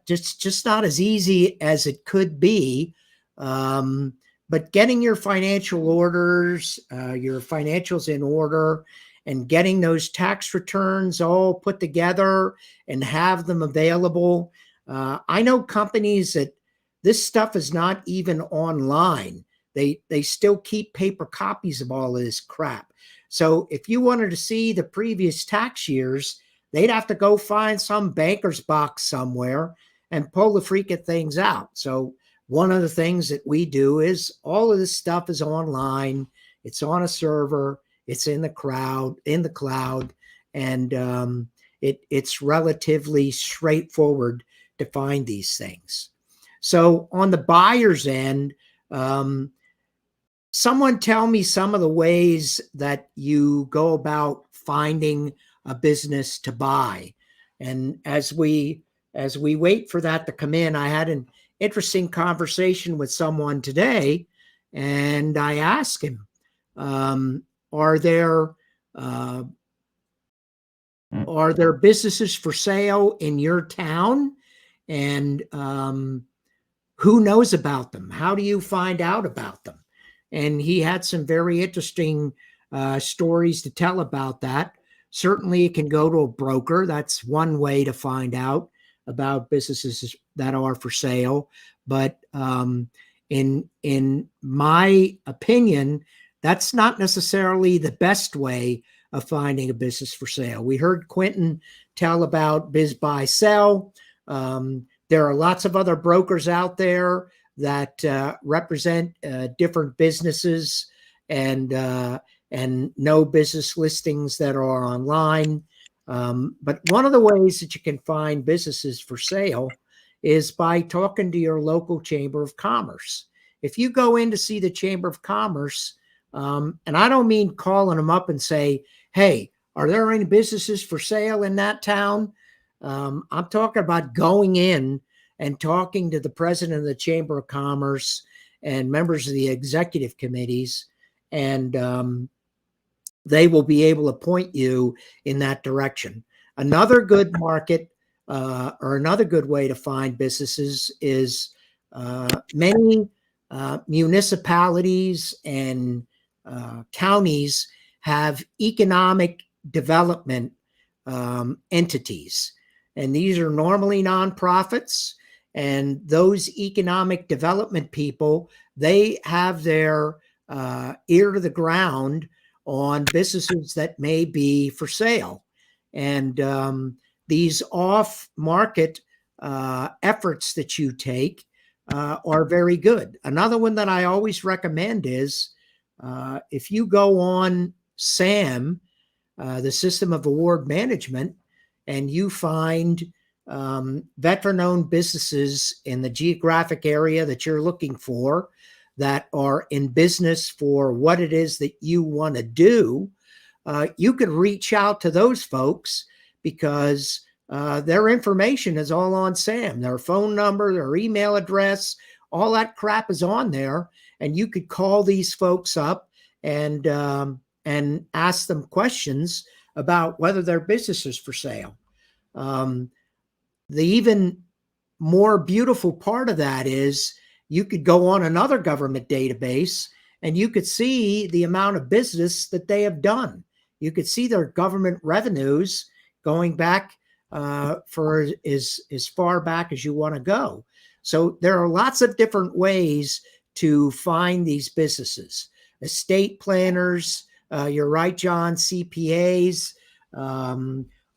just not as easy as it could be. But getting your financial orders, your financials in order, and getting those tax returns all put together and have them available. I know companies that this stuff is not even online. They still keep paper copies of all of this crap. So if you wanted to see the previous tax years, they'd have to go find some banker's box somewhere and pull the freaking things out. So one of the things that we do is all of this stuff is online. It's on a server. It's in the cloud, and it's relatively straightforward to find these things. So on the buyer's end, someone tell me some of the ways that you go about finding a business to buy. And as we wait for that to come in, I had an interesting conversation with someone today, and I asked him, are there businesses for sale in your town? And who knows about them? How do you find out about them? And he had some very interesting stories to tell about that. Certainly, you can go to a broker. That's one way to find out about businesses that are for sale. But in my opinion, that's not necessarily the best way of finding a business for sale. We heard Quentin tell about Biz Buy Sell. There are lots of other brokers out there that represent different businesses and no business listings that are online. But one of the ways that you can find businesses for sale is by talking to your local Chamber of Commerce. If you go in to see the Chamber of Commerce, and I don't mean calling them up and say, hey, are there any businesses for sale in that town? I'm talking about going in and talking to the president of the Chamber of Commerce and members of the executive committees, and they will be able to point you in that direction. Another good market or another good way to find businesses is many municipalities and counties have economic development entities. And these are normally nonprofits. And those economic development people, they have their ear to the ground on businesses that may be for sale. And these off-market efforts that you take are very good. Another one that I always recommend is if you go on SAM, the System of Award Management, and you find veteran-owned businesses in the geographic area that you're looking for that are in business for what it is that you want to do, you could reach out to those folks because their information is all on SAM. Their phone number, their email address, all that crap is on there. And you could call these folks up and ask them questions about whether their business is for sale. The even more beautiful part of that is you could go on another government database and you could see the amount of business that they have done. You could see their government revenues going back for as far back as you want to go. So there are lots of different ways to find these businesses. Estate planners, you're right, John, CPAs,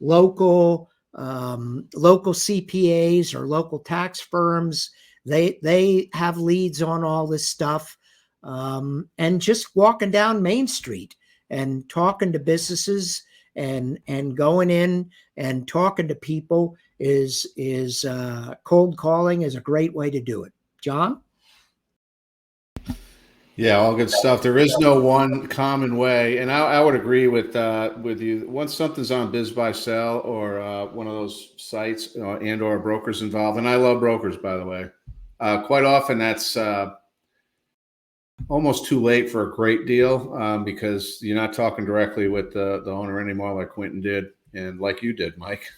local CPAs or local tax firms. They have leads on all this stuff. And just walking down Main Street and talking to businesses and going in and talking to people is cold calling is a great way to do it. John? Yeah, all good stuff. There is no one common way, and I would agree with you. Once something's on Biz Buy Sell or one of those sites, and or brokers involved, and I love brokers, by the way. Quite often, that's almost too late for a great deal, because you're not talking directly with the owner anymore, like Quentin did, and like you did, Mike.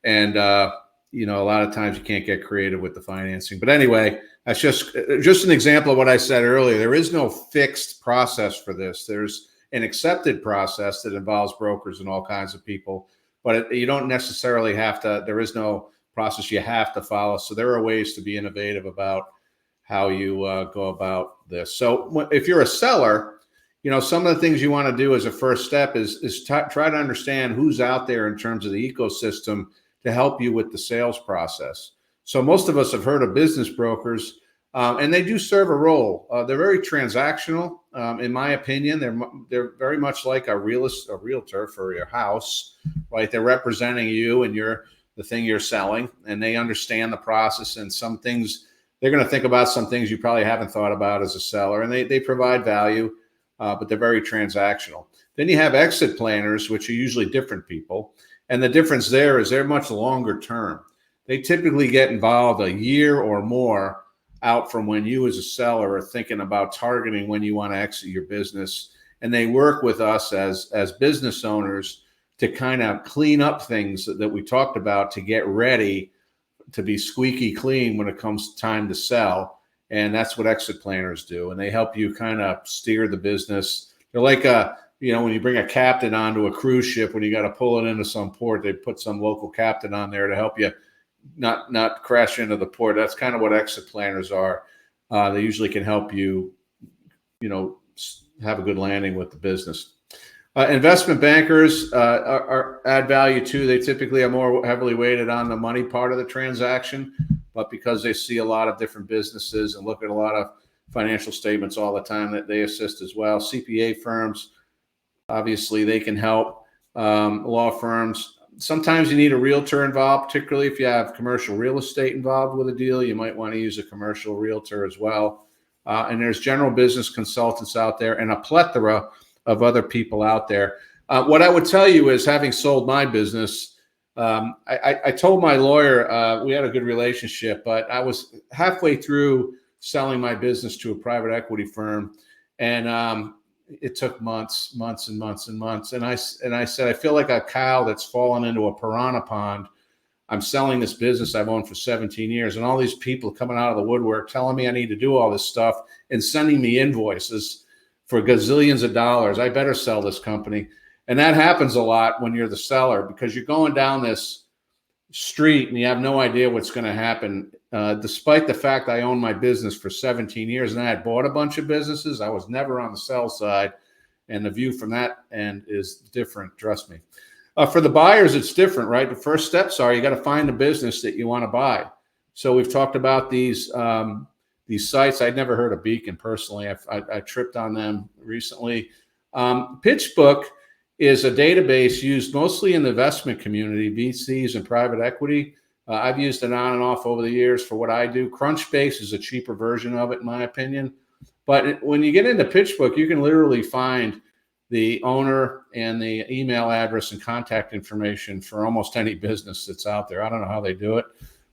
And a lot of times you can't get creative with the financing. But anyway, that's just an example of what I said earlier. There is no fixed process for this. There's an accepted process that involves brokers and all kinds of people, but you don't necessarily have to. There is no process you have to follow. So there are ways to be innovative about how you go about this. So if you're a seller, some of the things you want to do as a first step is try to understand who's out there in terms of the ecosystem to help you with the sales process. So most of us have heard of business brokers, and they do serve a role. They're very transactional, in my opinion. They're very much like a realtor for your house, right? They're representing you and the thing you're selling, and they understand the process, and some things they're going to think about some things you probably haven't thought about as a seller, and they provide value, but they're very transactional. Then you have exit planners, which are usually different people. And the difference there is they're much longer term. They typically get involved a year or more out from when you as a seller are thinking about targeting when you want to exit your business. And they work with us as business owners to kind of clean up things that we talked about to get ready to be squeaky clean when it comes time to sell. And that's what exit planners do. And they help you kind of steer the business. They're like when you bring a captain onto a cruise ship, when you got to pull it into some port, they put some local captain on there to help you not crash into the port. That's kind of what exit planners are. They usually can help you, have a good landing with the business. Investment bankers add value too. They typically are more heavily weighted on the money part of the transaction, but because they see a lot of different businesses and look at a lot of financial statements all the time, that they assist as well. CPA firms, obviously, they can help. Law firms. Sometimes you need a realtor involved, particularly if you have commercial real estate involved with a deal. You might want to use a commercial realtor as well. And there's general business consultants out there and a plethora of other people out there. What I would tell you is, having sold my business, I told my lawyer, we had a good relationship, but I was halfway through selling my business to a private equity firm, and it took months and months and months. And I said, I feel like a cow that's fallen into a piranha pond. I'm selling this business I've owned for 17 years, and all these people coming out of the woodwork telling me I need to do all this stuff and sending me invoices for gazillions of dollars. I better sell this company. And that happens a lot when you're the seller, because you're going down this street and you have no idea what's going to happen. Despite the fact I owned my business for 17 years and I had bought a bunch of businesses, I was never on the sell side. And the view from that end is different, trust me. For the buyers, it's different, right? The first steps are you got to find the business that you want to buy. So we've talked about these sites. I'd never heard of Beacon personally. I tripped on them recently. PitchBook is a database used mostly in the investment community, VCs and private equity. I've used it on and off over the years for what I do. Crunchbase is a cheaper version of it, in my opinion. But when you get into PitchBook, you can literally find the owner and the email address and contact information for almost any business that's out there. I don't know how they do it,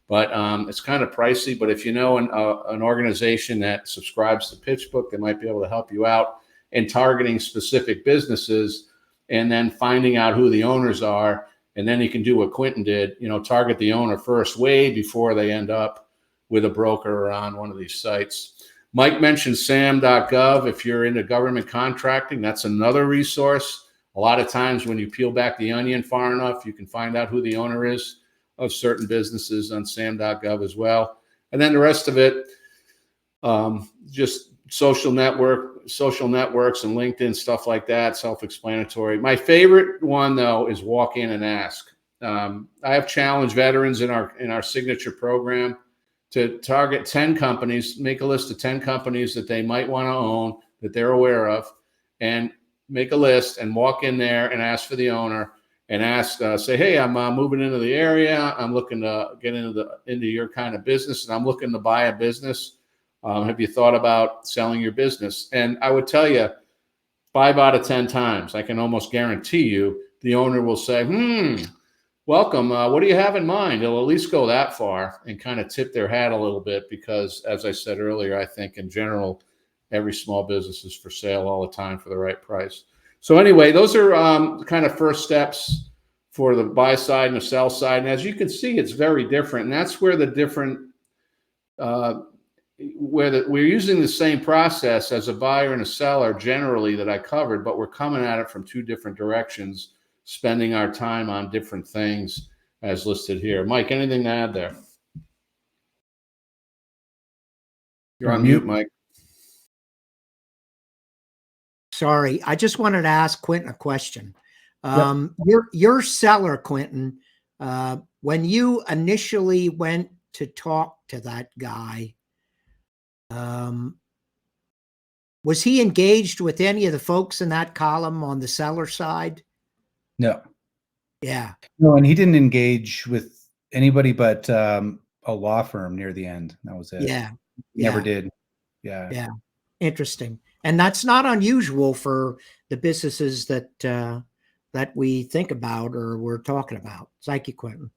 but it's kind of pricey. But if you know an organization that subscribes to PitchBook, they might be able to help you out in targeting specific businesses and then finding out who the owners are. And then you can do what Quentin did, target the owner first, way before they end up with a broker or on one of these sites. Mike mentioned sam.gov. If you're into government contracting, that's another resource. A lot of times when you peel back the onion far enough, you can find out who the owner is of certain businesses on sam.gov as well. And then the rest of it, just social networks and LinkedIn, stuff like that, self-explanatory. My favorite one, though, is walk in and ask. I have challenged veterans in our signature program to target 10 companies, make a list of 10 companies that they might want to own, that they're aware of, and make a list and walk in there and ask for the owner and ask, say, hey, I'm moving into the area. I'm looking to get into your kind of business, and I'm looking to buy a business. Have you thought about selling your business? And I would tell you, 5 out of 10 times, I can almost guarantee you, the owner will say, welcome. What do you have in mind? They'll at least go that far and kind of tip their hat a little bit because, as I said earlier, I think in general, every small business is for sale all the time for the right price. So anyway, those are kind of first steps for the buy side and the sell side. And as you can see, it's very different. And that's where the different, we're using the same process as a buyer and a seller generally that I covered, but we're coming at it from two different directions, spending our time on different things as listed here. Mike, anything to add there? You're on mute, Mike. Sorry, I just wanted to ask Quentin a question. Yep. Your seller, Quentin, when you initially went to talk to that guy, was he engaged with any of the folks in that column on the seller side? No. Yeah. No, and he didn't engage with anybody but a law firm near the end. That was it. Yeah. Never did. Yeah. Yeah. Interesting. And that's not unusual for the businesses that that we think about or we're talking about. Thank you, Quentin.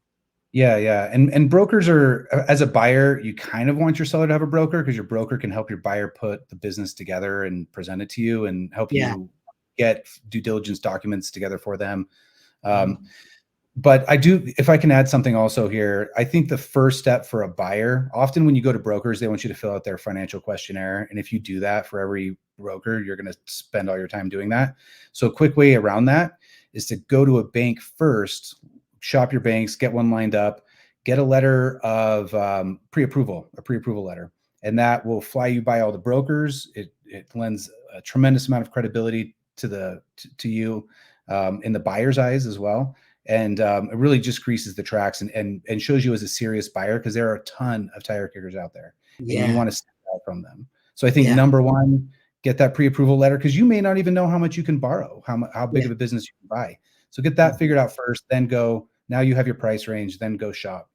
Yeah, yeah. And brokers are, as a buyer, you kind of want your seller to have a broker because your broker can help your buyer put the business together and present it to you and help you get due diligence documents together for them. But I do, if I can add something also here, I think the first step for a buyer, often when you go to brokers, they want you to fill out their financial questionnaire. And if you do that for every broker, you're going to spend all your time doing that. So a quick way around that is to go to a bank first, shop your banks, get one lined up, get a letter of pre-approval, a pre-approval letter. And that will fly you by all the brokers. It lends a tremendous amount of credibility to you in the buyer's eyes as well. And it really just greases the tracks and shows you as a serious buyer, because there are a ton of tire kickers out there and you want to stand out from them. So I think number one, get that pre-approval letter, because you may not even know how much you can borrow, how big of a business you can buy. So get that figured out first, then go. Now you have your price range, then go shop.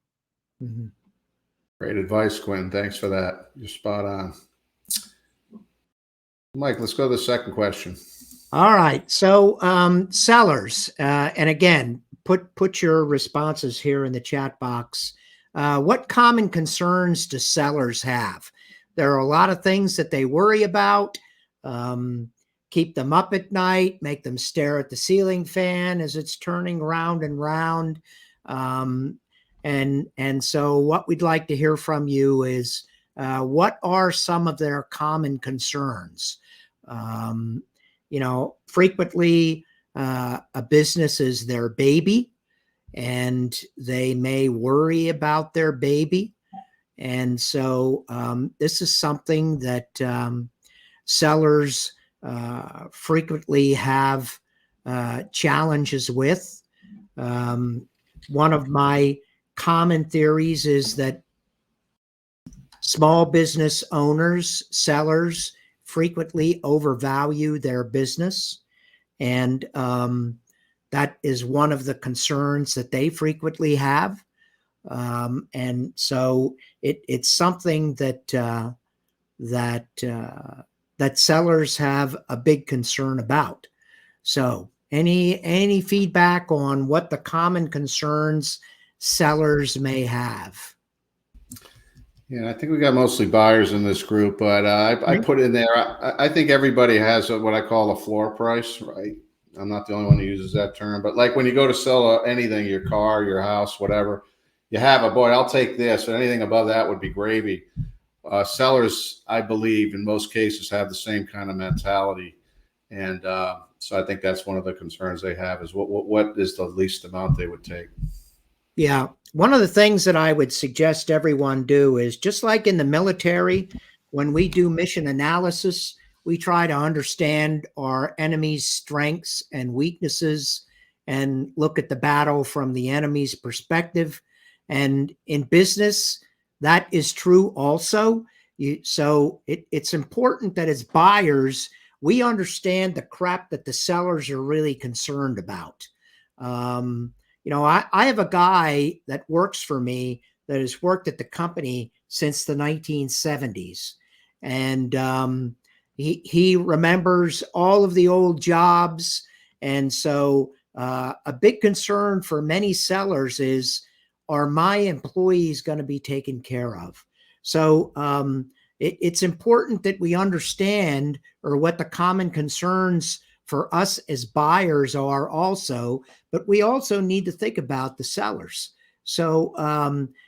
Great advice, Quinn. Thanks for that. You're spot on. Mike, let's go to the second question. All right. So sellers, and again, put your responses here in the chat box. What common concerns do sellers have? There are a lot of things that they worry about, keep them up at night, make them stare at the ceiling fan as it's turning round and round. And so what we'd like to hear from you is, what are some of their common concerns? You know, frequently a business is their baby, and they may worry about their baby. And so this is something that sellers frequently have challenges with. One of my common theories is that small business owners, sellers, frequently overvalue their business. And that is one of the concerns that they frequently have. And so it's something that that sellers have a big concern about. So any feedback on what the common concerns sellers may have? Yeah, I think we got mostly buyers in this group, but I put in there, I think everybody has what I call a floor price, right? I'm not the only one who uses that term, but like when you go to sell anything, your car, your house, whatever, you have a, boy, I'll take this, and anything above that would be gravy. Sellers, I believe, in most cases have the same kind of mentality. And so I think that's one of the concerns they have is what is the least amount they would take? Yeah. One of the things that I would suggest everyone do is, just like in the military, when we do mission analysis, we try to understand our enemy's strengths and weaknesses and look at the battle from the enemy's perspective. And in business, that is true also. So it's important that as buyers, we understand the crap that the sellers are really concerned about. You know, I have a guy that works for me that has worked at the company since the 1970s. and he remembers all of the old jobs. And so a big concern for many sellers is, are my employees going to be taken care of? So it's important that we understand, or what the common concerns for us as buyers are also, but we also need to think about the sellers. So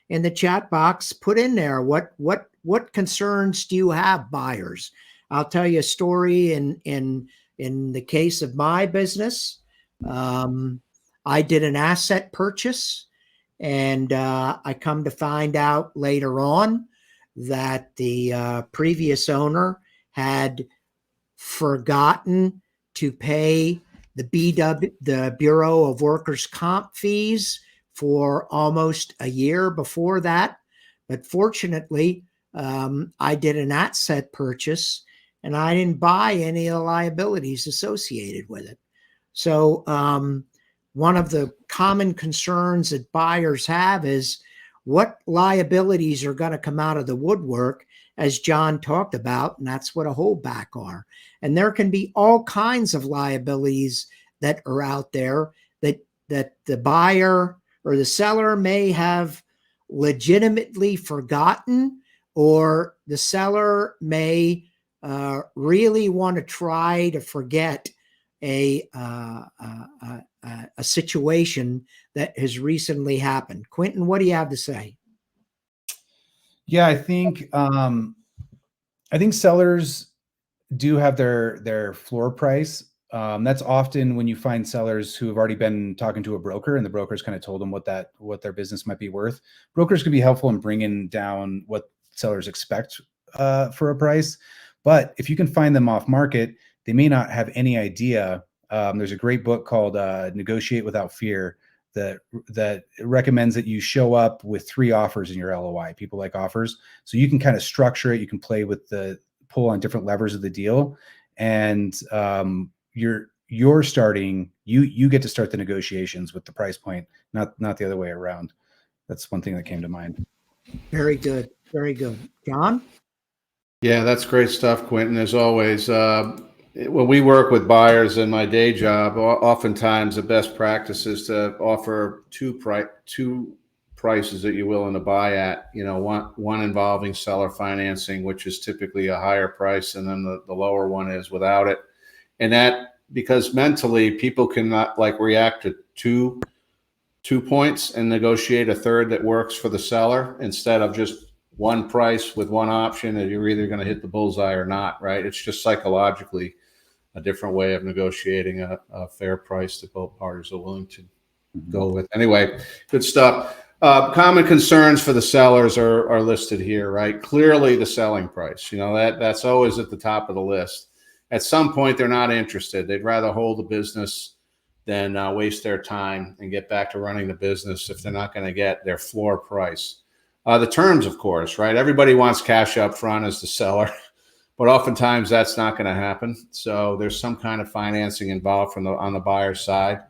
in the chat box, put in there, what concerns do you have, buyers? I'll tell you a story. In the case of my business, I did an asset purchase, and I come to find out later on that the previous owner had forgotten to pay the Bureau of Workers' Comp fees for almost a year before that. But fortunately, I did an asset purchase, and I didn't buy any of the liabilities associated with it. So one of the common concerns that buyers have is, what liabilities are going to come out of the woodwork, as John talked about, and that's what a holdback are. And there can be all kinds of liabilities that are out there that the buyer or the seller may have legitimately forgotten, or the seller may really want to try to forget a situation that has recently happened. Quentin, what do you have to say? Yeah, I think sellers do have their floor price. That's often when you find sellers who have already been talking to a broker, and the broker's kind of told them what their business might be worth. Brokers can be helpful in bringing down what sellers expect for a price. But if you can find them off market, they may not have any idea. There's a great book called Negotiate Without Fear that recommends that you show up with 3 offers in your LOI. People like offers. So you can kind of structure it. You can play with pull on different levers of the deal. And you're starting, you get to start the negotiations with the price point, not the other way around. That's one thing that came to mind. Very good. Very good. John? Yeah, that's great stuff, Quentin. As always, when we work with buyers in my day job, oftentimes the best practice is to offer two prices that you're willing to buy at. You know, one involving seller financing, which is typically a higher price, and then the lower one is without it. And that, because mentally people cannot react to two points and negotiate a third that works for the seller, instead of just one price with one option, and you're either going to hit the bullseye or not, right? It's just psychologically a different way of negotiating a fair price that both parties are willing to go with. Anyway, good stuff. Common concerns for the sellers are listed here, right? Clearly the selling price, that's always at the top of the list. At some point, they're not interested. They'd rather hold the business than waste their time and get back to running the business if they're not going to get their floor price. The terms, of course, right? Everybody wants cash up front as the seller, but oftentimes that's not going to happen. So there's some kind of financing involved on the buyer's side.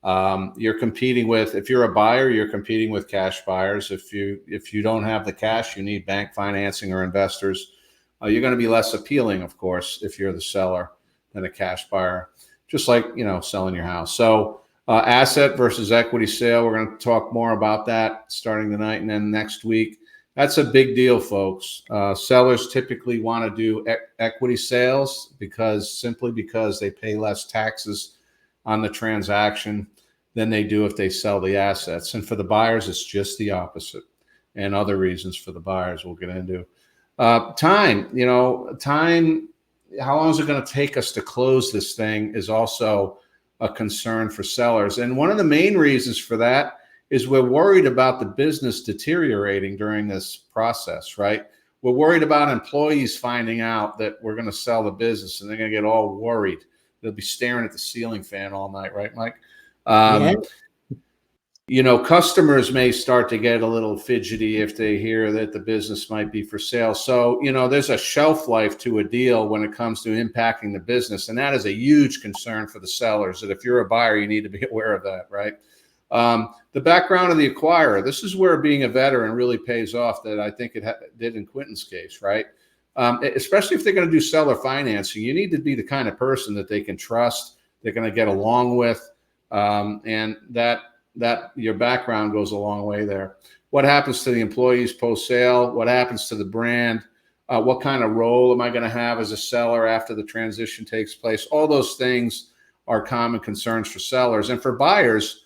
You're competing with, if you're a buyer, you're competing with cash buyers. If you don't have the cash, you need bank financing or investors. You're going to be less appealing, of course, if you're the seller than a cash buyer, just like, selling your house. So asset versus equity sale, we're going to talk more about that starting tonight and then next week. That's a big deal, folks. Sellers typically want to do equity sales simply because they pay less taxes on the transaction than they do if they sell the assets. And for the buyers, it's just the opposite, and other reasons for the buyers we'll get into. Time, how long is it going to take us to close this thing is also a concern for sellers. And one of the main reasons for that is we're worried about the business deteriorating during this process, right? We're worried about employees finding out that we're going to sell the business, and they're going to get all worried. They'll be staring at the ceiling fan all night, right, Mike? Yeah. Customers may start to get a little fidgety if they hear that the business might be for sale. So, there's a shelf life to a deal when it comes to impacting the business. And that is a huge concern for the sellers, that if you're a buyer, you need to be aware of that, right? The background of the acquirer. This is where being a veteran really pays off, that I think it did in Quentin's case, right? especially if they're going to do seller financing. You need to be the kind of person that they can trust, they're going to get along with, and that your background goes a long way there. What happens to the employees post-sale? What happens to the brand? What kind of role am I going to have as a seller after the transition takes place? All those things are common concerns for sellers. And for buyers,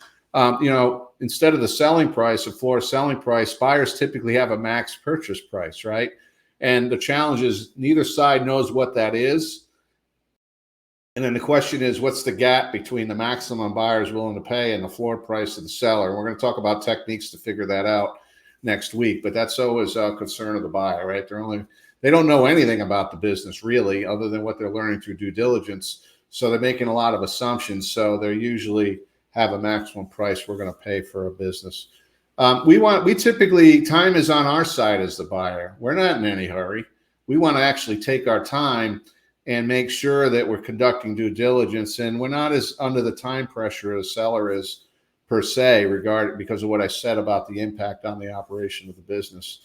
instead of the selling price, a floor selling price, buyers typically have a max purchase price, right? And the challenge is neither side knows what that is. And then the question is, what's the gap between the maximum buyer is willing to pay and the floor price of the seller? And we're going to talk about techniques to figure that out next week. But that's always a concern of the buyer, right? They don't know anything about the business really, other than what they're learning through due diligence. So they're making a lot of assumptions. So they usually have a maximum price we're going to pay for a business. We typically, time is on our side as the buyer. We're not in any hurry. We want to actually take our time and make sure that we're conducting due diligence, and we're not as under the time pressure as seller is per se, because of what I said about the impact on the operation of the business.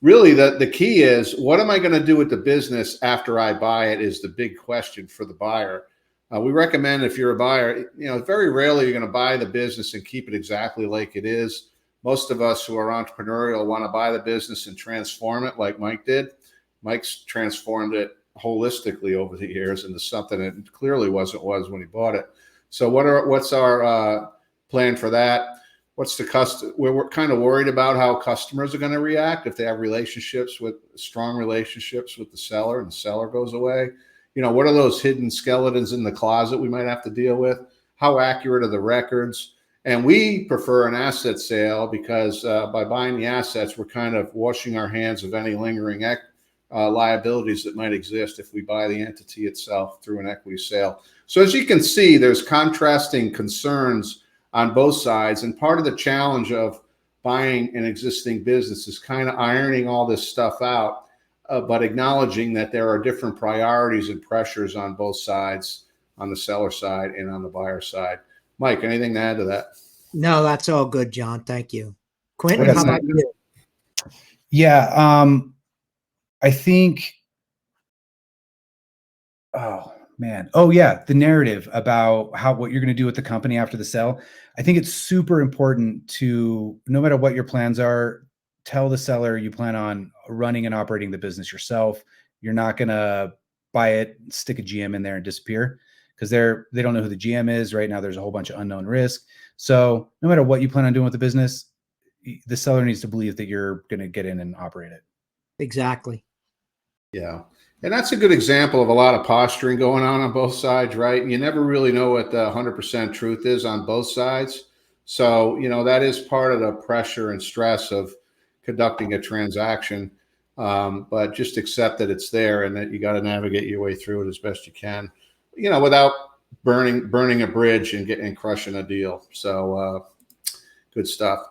Really, the key is, what am I going to do with the business after I buy it is the big question for the buyer. We recommend, if you're a buyer, very rarely you're going to buy the business and keep it exactly like it is. Most of us who are entrepreneurial want to buy the business and transform it like Mike did. Mike's transformed it holistically over the years into something it clearly was when he bought it. So what's our plan for that? We're kind of worried about how customers are going to react if they have strong relationships with the seller and the seller goes away. What are those hidden skeletons in the closet we might have to deal with? How accurate are the records? And we prefer an asset sale because by buying the assets, we're kind of washing our hands of any lingering liabilities that might exist if we buy the entity itself through an equity sale. So as you can see, there's contrasting concerns on both sides. And part of the challenge of buying an existing business is kind of ironing all this stuff out, but acknowledging that there are different priorities and pressures on both sides, on the seller side and on the buyer side. Mike, anything to add to that? No, that's all good, John. Thank you. Quentin, how about you? Yeah. I think, the narrative about what you're going to do with the company after the sale. I think it's super important to, no matter what your plans are, tell the seller you plan on running and operating the business yourself. You're not going to buy it, stick a GM in there and disappear, because they don't know who the GM is right now. There's a whole bunch of unknown risk. So no matter what you plan on doing with the business, the seller needs to believe that you're going to get in and operate it. Exactly. Yeah. And that's a good example of a lot of posturing going on both sides, right? You never really know what the 100% truth is on both sides. So, that is part of the pressure and stress of conducting a transaction. But just accept that it's there and that you got to navigate your way through it as best you can, without burning a bridge and crushing a deal. So good stuff.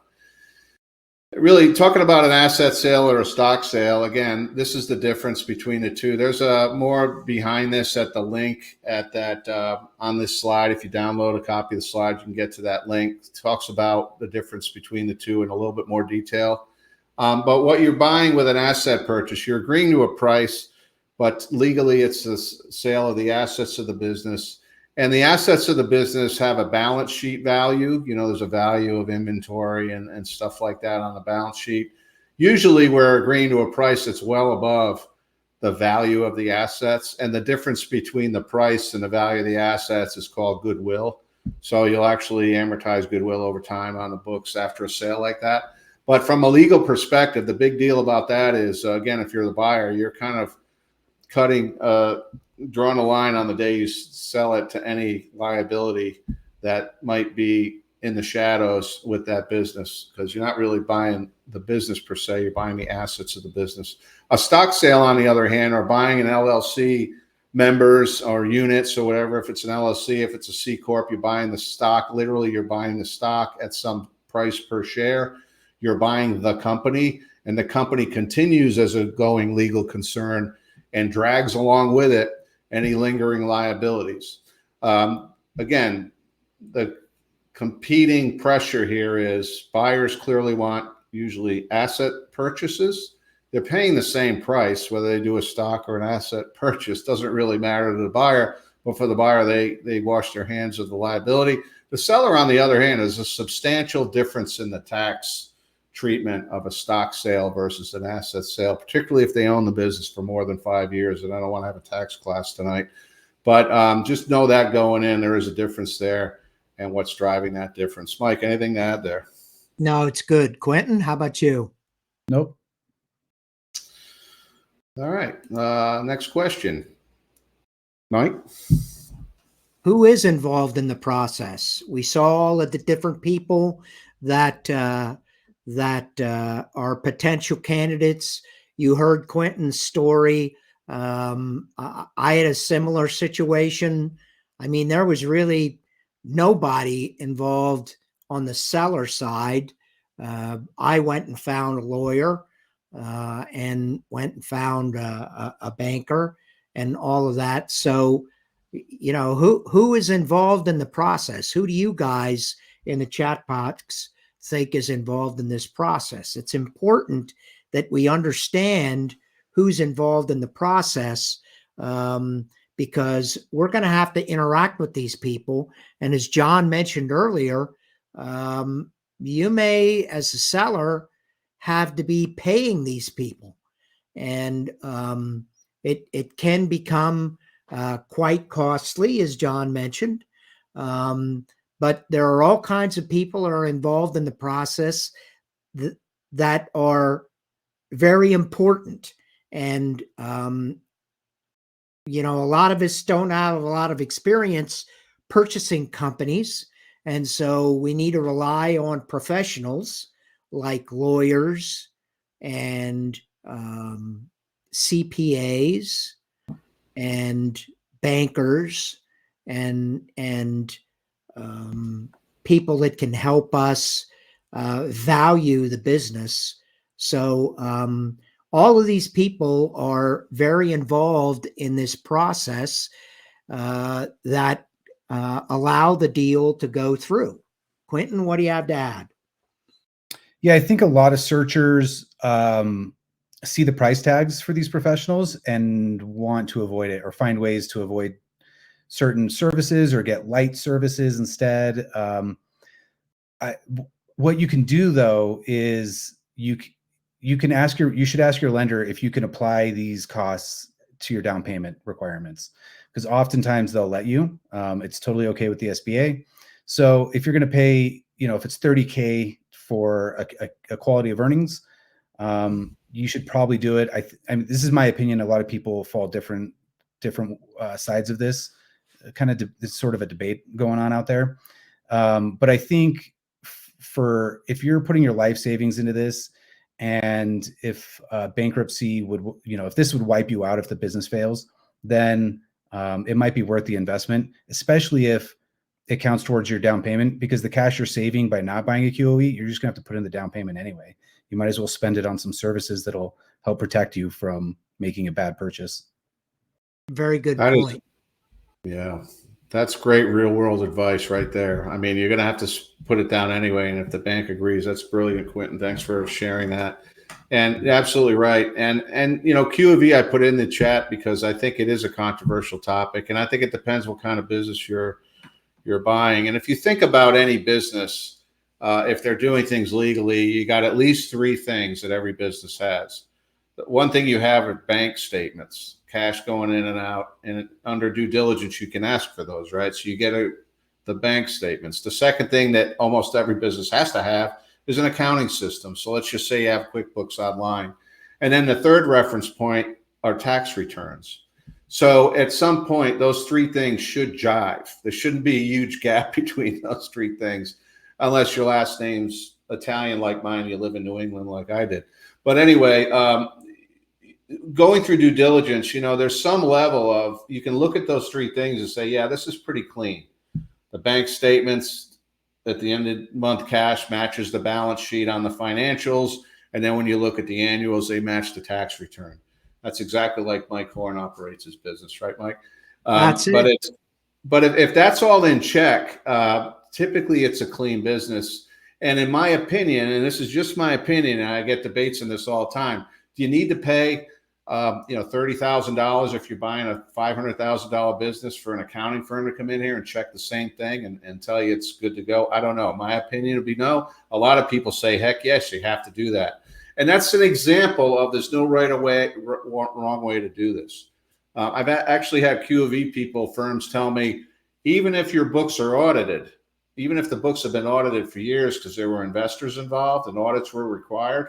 Really talking about an asset sale or a stock sale, again, this is the difference between the two. There's more behind this at the link on this slide. If you download a copy of the slide, you can get to that link. It talks about the difference between the two in a little bit more detail. But what you're buying with an asset purchase, you're agreeing to a price, but legally it's the sale of the assets of the business. And the assets of the business have a balance sheet value. There's a value of inventory and stuff like that on the balance sheet. Usually we're agreeing to a price that's well above the value of the assets. And the difference between the price and the value of the assets is called goodwill. So you'll actually amortize goodwill over time on the books after a sale like that. But from a legal perspective, the big deal about that is, again, if you're the buyer, you're kind of drawing a line on the day you sell it to any liability that might be in the shadows with that business, because you're not really buying the business per se, you're buying the assets of the business. A stock sale, on the other hand, or buying an LLC members or units or whatever. If it's an LLC, if it's a C Corp, you're buying the stock. Literally, you're buying the stock at some price per share. You're buying the company, and the company continues as a going legal concern and drags along with it any lingering liabilities. Again, the competing pressure here is buyers clearly want usually asset purchases, they're paying the same price, whether they do a stock or an asset purchase. Doesn't really matter to the buyer, but for the buyer, they wash their hands of the liability. The seller, on the other hand, is a substantial difference in the tax treatment of a stock sale versus an asset sale, particularly if they own the business for more than 5 years. And I don't want to have a tax class tonight, but just know that going in, there is a difference there and what's driving that difference. Mike, anything to add there? No, it's good. Quentin, how about you? Nope. All right. Next question. Mike? Who is involved in the process? We saw all of the different people that are potential candidates. You heard Quentin's story. I had a similar situation. I mean, there was really nobody involved on the seller side. I went and found a lawyer and went and found a banker and all of that. So, you know, who is involved in the process? Who do you guys in the chat box think is involved in this process? It's important that we understand who's involved in the process, because we're going to have to interact with these people. And as John mentioned earlier, you may, as a seller, have to be paying these people, and it can become quite costly, as John mentioned. But there are all kinds of people that are involved in the process that are very important. And, you know, a lot of us don't have a lot of experience purchasing companies. And so we need to rely on professionals like lawyers and CPAs and bankers and people that can help us value the business. So all of these people are very involved in this process that allow the deal to go through. Quentin, what do you have to add? Yeah, I think a lot of searchers see the price tags for these professionals and want to avoid it or find ways to avoid certain services or get light services instead. What you can do though is you should ask your lender if you can apply these costs to your down payment requirements, because oftentimes they'll let you. It's totally okay with the SBA. So if you're going to pay, you know, if it's $30K for a quality of earnings, you should probably do it. I mean, this is my opinion. A lot of people fall different sides of this. It's sort of a debate going on out there. But I think if you're putting your life savings into this, and if bankruptcy would, you know, if this would wipe you out if the business fails, then it might be worth the investment, especially if it counts towards your down payment, because the cash you're saving by not buying a QOE, you're just gonna have to put in the down payment anyway. You might as well spend it on some services that'll help protect you from making a bad purchase. Very good point. Yeah, that's great real world advice right there. I mean, you're going to have to put it down anyway. And if the bank agrees, that's brilliant, Quentin. Thanks for sharing that. And absolutely right. And you know, Q of E I put in the chat because I think it is a controversial topic. And I think it depends what kind of business you're buying. And if you think about any business, if they're doing things legally, you got at least three things that every business has. One thing you have are bank statements, cash going in and out, and under due diligence, you can ask for those, right? So you get the bank statements. The second thing that almost every business has to have is an accounting system. So let's just say you have QuickBooks Online. And then the third reference point are tax returns. So at some point, those three things should jive. There shouldn't be a huge gap between those three things, unless your last name's Italian like mine, you live in New England like I did. But anyway, going through due diligence, you know, there's some level of, you can look at those three things and say, yeah, this is pretty clean. The bank statements at the end of the month, cash matches the balance sheet on the financials. And then when you look at the annuals, they match the tax return. That's exactly like Mike Horn operates his business, right, Mike? That's it. But if that's all in check, typically it's a clean business. And in my opinion, and this is just my opinion, and I get debates in this all the time, Do you need to pay, $30,000 if you're buying a $500,000 business for an accounting firm to come in here and check the same thing and tell you it's good to go? I don't know. My opinion would be no. A lot of people say, heck yes, you have to do that. And that's an example of there's no wrong way to do this. I've actually had Q of E people, firms tell me, even if your books are audited, even if the books have been audited for years because there were investors involved and audits were required,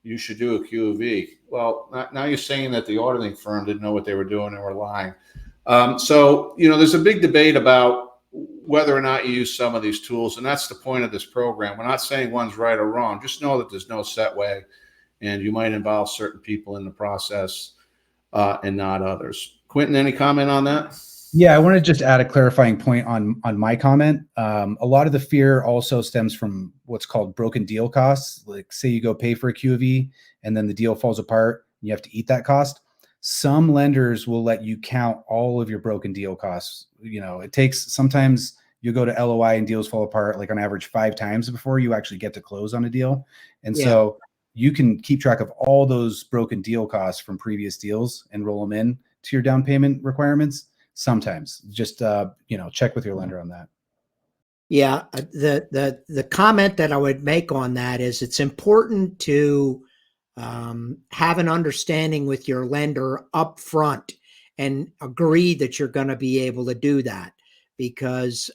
you should do a Q of E. Well, now you're saying that the auditing firm didn't know what they were doing and were lying. So, there's a big debate about whether or not you use some of these tools. And that's the point of this program. We're not saying one's right or wrong. Just know that there's no set way. And you might involve certain people in the process and not others. Quentin, any comment on that? Yeah, I want to just add a clarifying point on my comment. A lot of the fear also stems from what's called broken deal costs. Like, say you go pay for a Q of E and then the deal falls apart, and you have to eat that cost. Some lenders will let you count all of your broken deal costs. It takes, sometimes you go to LOI and deals fall apart, like on average 5 times before you actually get to close on a deal. And so you can keep track of all those broken deal costs from previous deals and roll them in to your down payment requirements. Sometimes just, check with your lender on that. Yeah. The comment that I would make on that is it's important to have an understanding with your lender up front and agree that you're going to be able to do that, because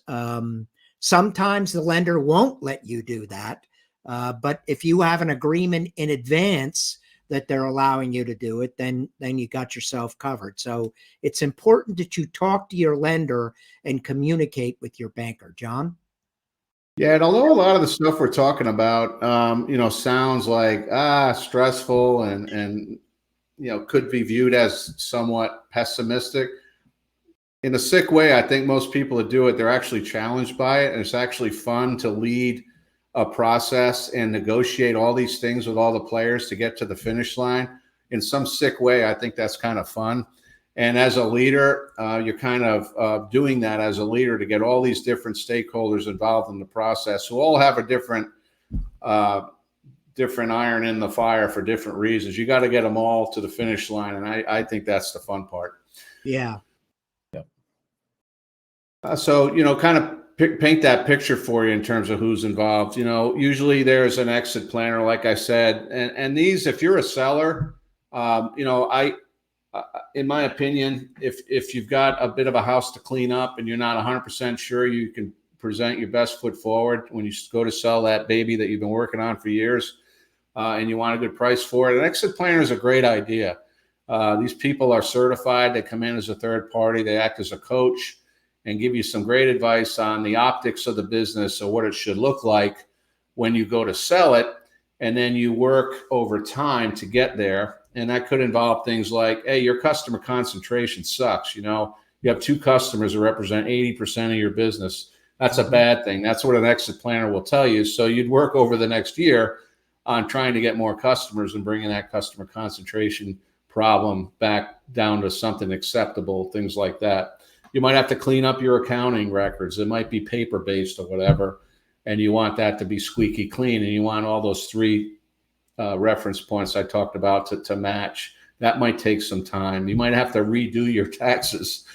sometimes the lender won't let you do that. But if you have an agreement in advance that they're allowing you to do it, then you got yourself covered. So it's important that you talk to your lender and communicate with your banker. John? Yeah, and although a lot of the stuff we're talking about, sounds like stressful and could be viewed as somewhat pessimistic, in a sick way, I think most people that do it, they're actually challenged by it, and it's actually fun to lead a process and negotiate all these things with all the players to get to the finish line. In some sick way, I think that's kind of fun. And as a leader, you're kind of doing that as a leader to get all these different stakeholders involved in the process who all have a different iron in the fire for different reasons. You got to get them all to the finish line. And I think that's the fun part. Yeah. Yep. So, kind of paint that picture for you in terms of who's involved. Usually there's an exit planner, like I said, and these, if you're a seller, in my opinion, if you've got a bit of a house to clean up and you're not 100% sure you can present your best foot forward when you go to sell that baby that you've been working on for years, and you want a good price for it, an exit planner is a great idea. These people are certified. They come in as a third party. They act as a coach and give you some great advice on the optics of the business or what it should look like when you go to sell it. And then you work over time to get there. And that could involve things like, hey, your customer concentration sucks. You have 2 customers that represent 80% of your business. That's a bad thing. That's what an exit planner will tell you. So you'd work over the next year on trying to get more customers and bringing that customer concentration problem back down to something acceptable, things like that. You might have to clean up your accounting records. It might be paper-based or whatever, and you want that to be squeaky clean, and you want all those 3 reference points I talked about to match. That might take some time. You might have to redo your taxes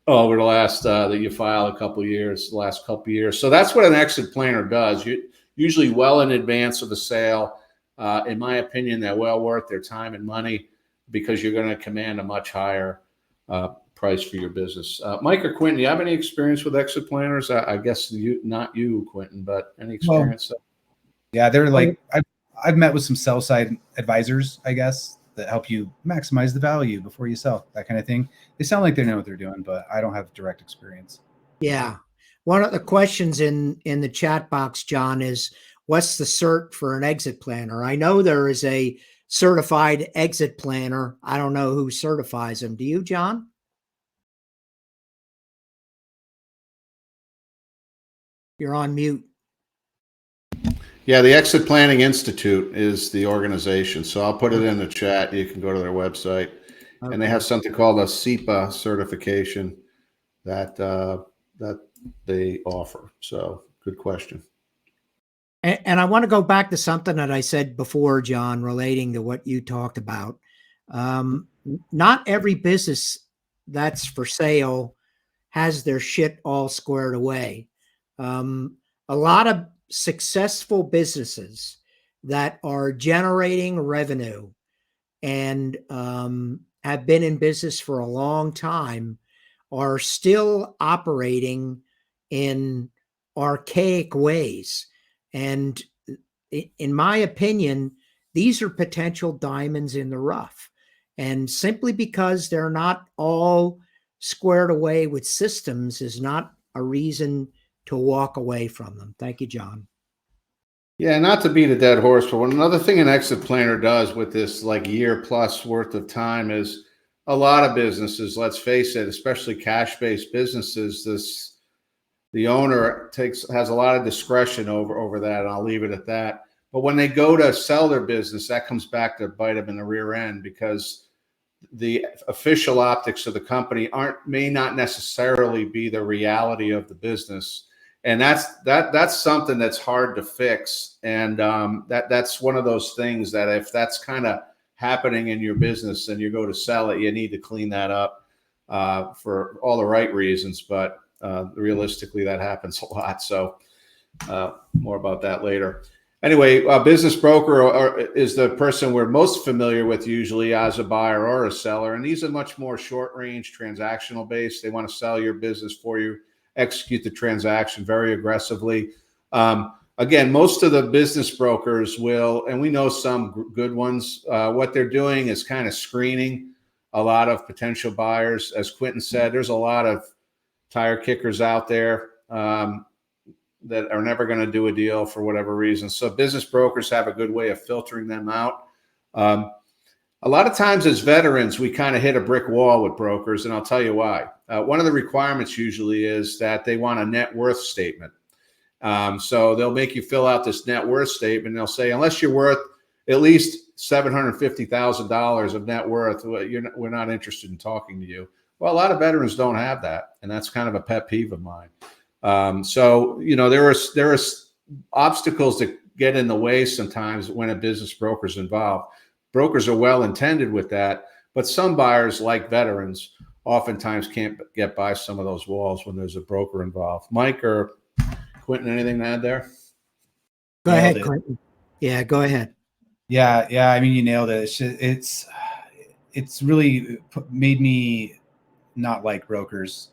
over the last that you file the last couple of years. So that's what an exit planner does. Usually well in advance of the sale. In my opinion, they're well worth their time and money because you're going to command a much higher price for your business. Mike or Quentin, do you have any experience with exit planners? I guess not you, Quentin, but any experience? Yeah, they're like, I've met with some sell side advisors, I guess, that help you maximize the value before you sell, that kind of thing. They sound like they know what they're doing, but I don't have direct experience. Yeah. One of the questions in the chat box, John, is what's the cert for an exit planner? I know there is a certified exit planner. I don't know who certifies them. Do you, John? You're on mute. Yeah, the Exit Planning Institute is the organization. So I'll put it in the chat. You can go to their website. Okay. And they have something called a SEPA certification that they offer. So good question. And I want to go back to something that I said before, John, relating to what you talked about. Not every business that's for sale has their shit all squared away. A lot of successful businesses that are generating revenue and have been in business for a long time are still operating in archaic ways. And in my opinion, these are potential diamonds in the rough. And simply because they're not all squared away with systems is not a reason to walk away from them. Thank you, John. Yeah, not to beat a dead horse, but another thing an exit planner does with this like year plus worth of time is a lot of businesses, let's face it, especially cash-based businesses, the owner has a lot of discretion over that, and I'll leave it at that. But when they go to sell their business, that comes back to bite them in the rear end, because the official optics of the company may not necessarily be the reality of the business. And that's something that's hard to fix. And that's one of those things that if that's kind of happening in your business and you go to sell it, you need to clean that up for all the right reasons. But realistically, that happens a lot. So more about that later. Anyway, a business broker is the person we're most familiar with usually as a buyer or a seller. And these are much more short range, transactional based. They want to sell your business for you, execute the transaction very aggressively. Again, most of the business brokers will, and we know some good ones, what they're doing is kind of screening a lot of potential buyers. As Quentin said, there's a lot of tire kickers out there that are never going to do a deal for whatever reason. So business brokers have a good way of filtering them out. A lot of times as veterans, we kind of hit a brick wall with brokers, and I'll tell you why. One of the requirements usually is that they want a net worth statement. So they'll make you fill out this net worth statement. And they'll say, unless you're worth at least $750,000 of net worth, we're not interested in talking to you. Well, a lot of veterans don't have that, and that's kind of a pet peeve of mine. So, there are obstacles that get in the way sometimes when a business broker is involved. Brokers are well intended with that, but some buyers, like veterans, oftentimes can't get by some of those walls when there's a broker involved. Mike or Quentin, anything to add there? Go ahead, Quentin. Yeah, go ahead. Yeah. I mean, you nailed it. It's really made me not like brokers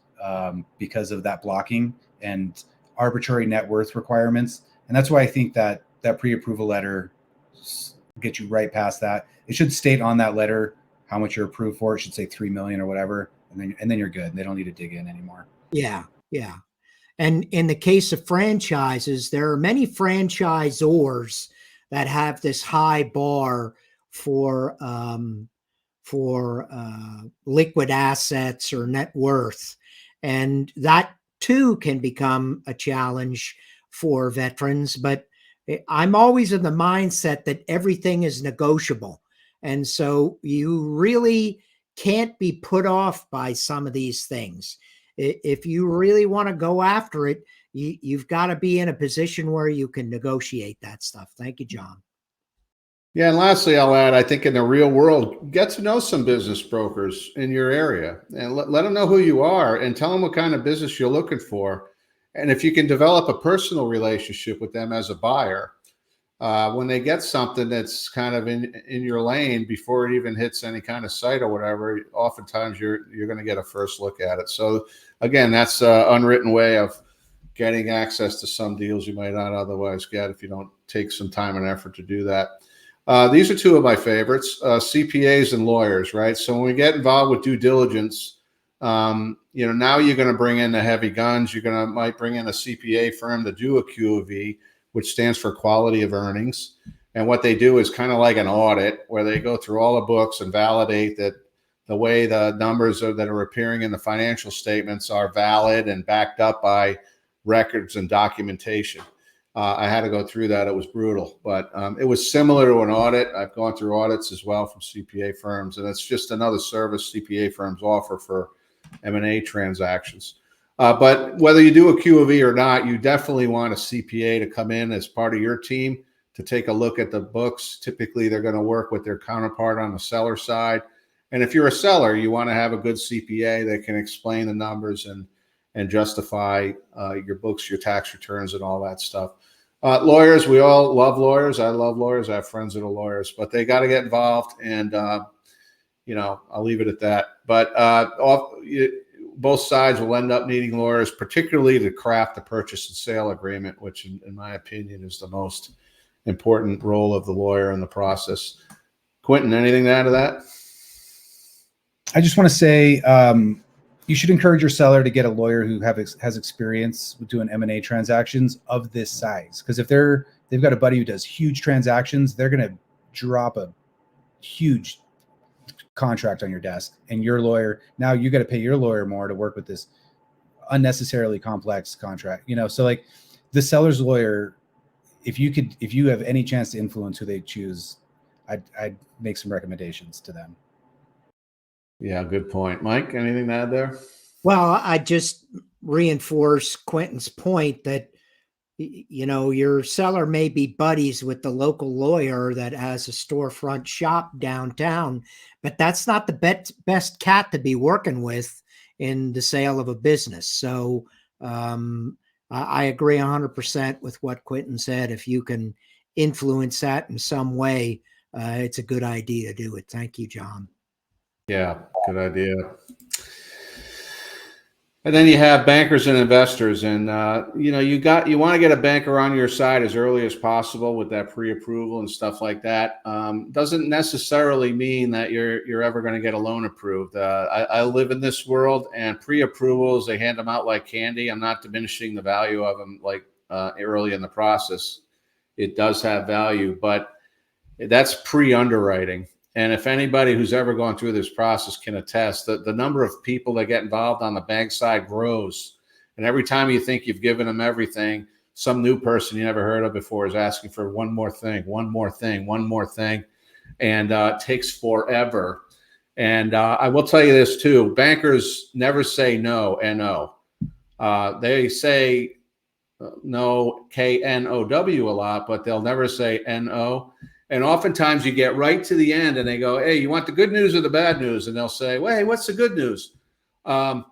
because of that blocking and arbitrary net worth requirements. And that's why I think that pre-approval letter get you right past that. It should state on that letter how much you're approved for. It should say 3 million or whatever, and then you're good. They don't need to dig in anymore. Yeah. And in the case of franchises, there are many franchisors that have this high bar for liquid assets or net worth, and that too can become a challenge for veterans. But I'm always in the mindset that everything is negotiable. And so you really can't be put off by some of these things. If you really want to go after it, you've got to be in a position where you can negotiate that stuff. Thank you, John. Yeah, and lastly, I'll add, I think in the real world, get to know some business brokers in your area and let them know who you are and tell them what kind of business you're looking for. And if you can develop a personal relationship with them as a buyer, when they get something that's kind of in your lane before it even hits any kind of site or whatever, oftentimes you're going to get a first look at it. So again, that's an unwritten way of getting access to some deals you might not otherwise get if you don't take some time and effort to do that. These are two of my favorites, CPAs and lawyers, right? So when we get involved with due diligence, now you're going to bring in the heavy guns. Might bring in a CPA firm to do a QOV, which stands for quality of earnings. And what they do is kind of like an audit where they go through all the books and validate that the way the numbers that are appearing in the financial statements are valid and backed up by records and documentation. I had to go through that. It was brutal, but it was similar to an audit. I've gone through audits as well from CPA firms, and it's just another service CPA firms offer for M&A transactions. But whether you do a Q of E or not, you definitely want a CPA to come in as part of your team to take a look at the books. Typically, they're going to work with their counterpart on the seller side. And if you're a seller, you want to have a good CPA that can explain the numbers and justify your books, your tax returns, and all that stuff. Lawyers, we all love lawyers. I love lawyers. I have friends that are lawyers, but they got to get involved. And, I'll leave it at that. But both sides will end up needing lawyers, particularly to craft the purchase and sale agreement, which in my opinion is the most important role of the lawyer in the process. Quentin, anything to add to that? I just want to say you should encourage your seller to get a lawyer who has experience with doing M&A transactions of this size. Because if they've got a buddy who does huge transactions, they're going to drop a huge contract on your desk, and your lawyer, now you got to pay your lawyer more to work with this unnecessarily complex contract. So like the seller's lawyer, if you have any chance to influence who they choose, I'd make some recommendations to them. Yeah, good point. Mike, anything to add there? Well, I just reinforce Quentin's point that, your seller may be buddies with the local lawyer that has a storefront shop downtown, but that's not the best cat to be working with in the sale of a business. So I agree 100% with what Quentin said. If you can influence that in some way, it's a good idea to do it. Thank you, John. Yeah, good idea. And then you have bankers and investors, and you want to get a banker on your side as early as possible with that pre-approval and stuff like that. Doesn't necessarily mean that you're ever going to get a loan approved. I live in this world, and pre-approvals, they hand them out like candy. I'm not diminishing the value of them like early in the process. It does have value, but that's pre-underwriting. And if anybody who's ever gone through this process can attest that the number of people that get involved on the bank side grows. And every time you think you've given them everything, some new person you never heard of before is asking for one more thing. And it takes forever. And I will tell you this too, bankers never say no, N-O. They say no, K-N-O-W a lot, but they'll never say N-O. And oftentimes you get right to the end and they go, hey, you want the good news or the bad news? And they'll say, well, hey, what's the good news? We're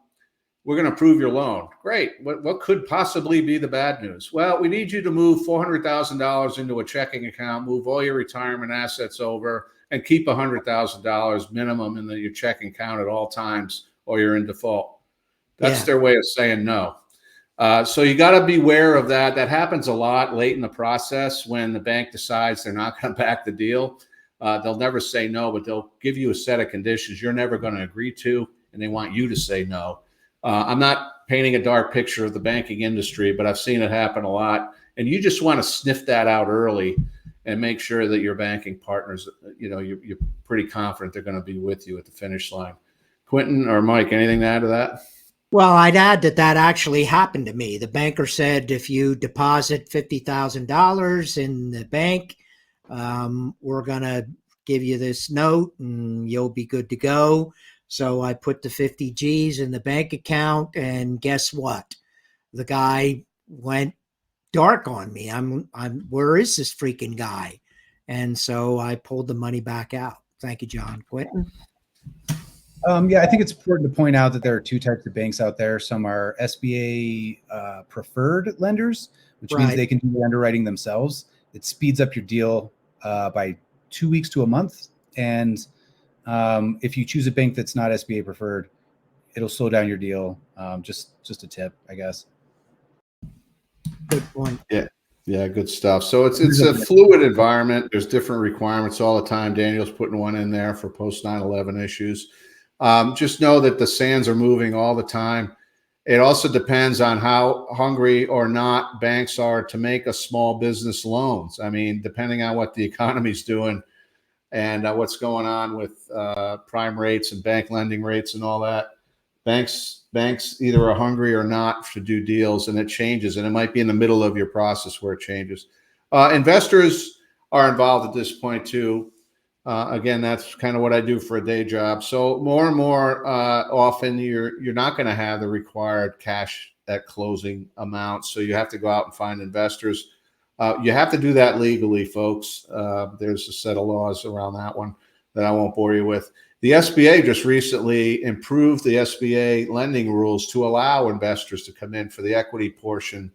going to approve your loan. Great. What could possibly be the bad news? Well, we need you to move $400,000 into a checking account, move all your retirement assets over, and keep $100,000 minimum in your checking account at all times, or you're in default. That's their way of saying no. So you got to beware of that. That happens a lot late in the process when the bank decides they're not going to back the deal. They'll never say no, but they'll give you a set of conditions you're never going to agree to, and they want you to say no. I'm not painting a dark picture of the banking industry, but I've seen it happen a lot. And you just want to sniff that out early and make sure that your banking partners, you're pretty confident they're going to be with you at the finish line. Quentin or Mike, anything to add to that? Well, I'd add that actually happened to me. The banker said, if you deposit $50,000 in the bank, we're going to give you this note and you'll be good to go. So I put the 50 G's in the bank account, and guess what? The guy went dark on me. Where is this freaking guy? And so I pulled the money back out. Thank you, John. Quentin? Yeah, I think it's important to point out that there are two types of banks out there. Some are SBA preferred lenders, which means they can do the underwriting themselves. It speeds up your deal by 2 weeks to a month. And if you choose a bank that's not SBA preferred, it'll slow down your deal. Just a tip, I guess. Good point. Yeah, good stuff. So it's a fluid environment. There's different requirements all the time. Daniel's putting one in there for post 9/11 issues. Just know that the sands are moving all the time. It also depends on how hungry or not banks are to make us small business loans. I mean, depending on what the economy's doing and what's going on with prime rates and bank lending rates and all that, banks either are hungry or not to do deals, and it changes. And it might be in the middle of your process where it changes. Investors are involved at this point too. Again, that's kind of what I do for a day job. So more and more often, you're not going to have the required cash at closing amounts. So you have to go out and find investors. You have to do that legally, folks. There's a set of laws around that one that I won't bore you with. The SBA just recently improved the SBA lending rules to allow investors to come in for the equity portion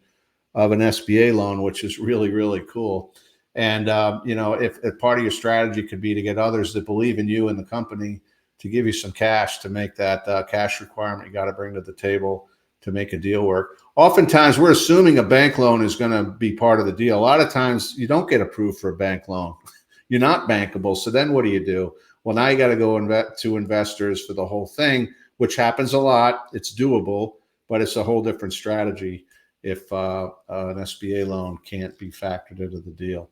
of an SBA loan, which is really, really cool. And, if part of your strategy could be to get others that believe in you and the company to give you some cash to make that cash requirement you got to bring to the table to make a deal work. Oftentimes, we're assuming a bank loan is going to be part of the deal. A lot of times, you don't get approved for a bank loan. You're not bankable. So then what do? Well, now you got to go to investors for the whole thing, which happens a lot. It's doable, but it's a whole different strategy if an SBA loan can't be factored into the deal.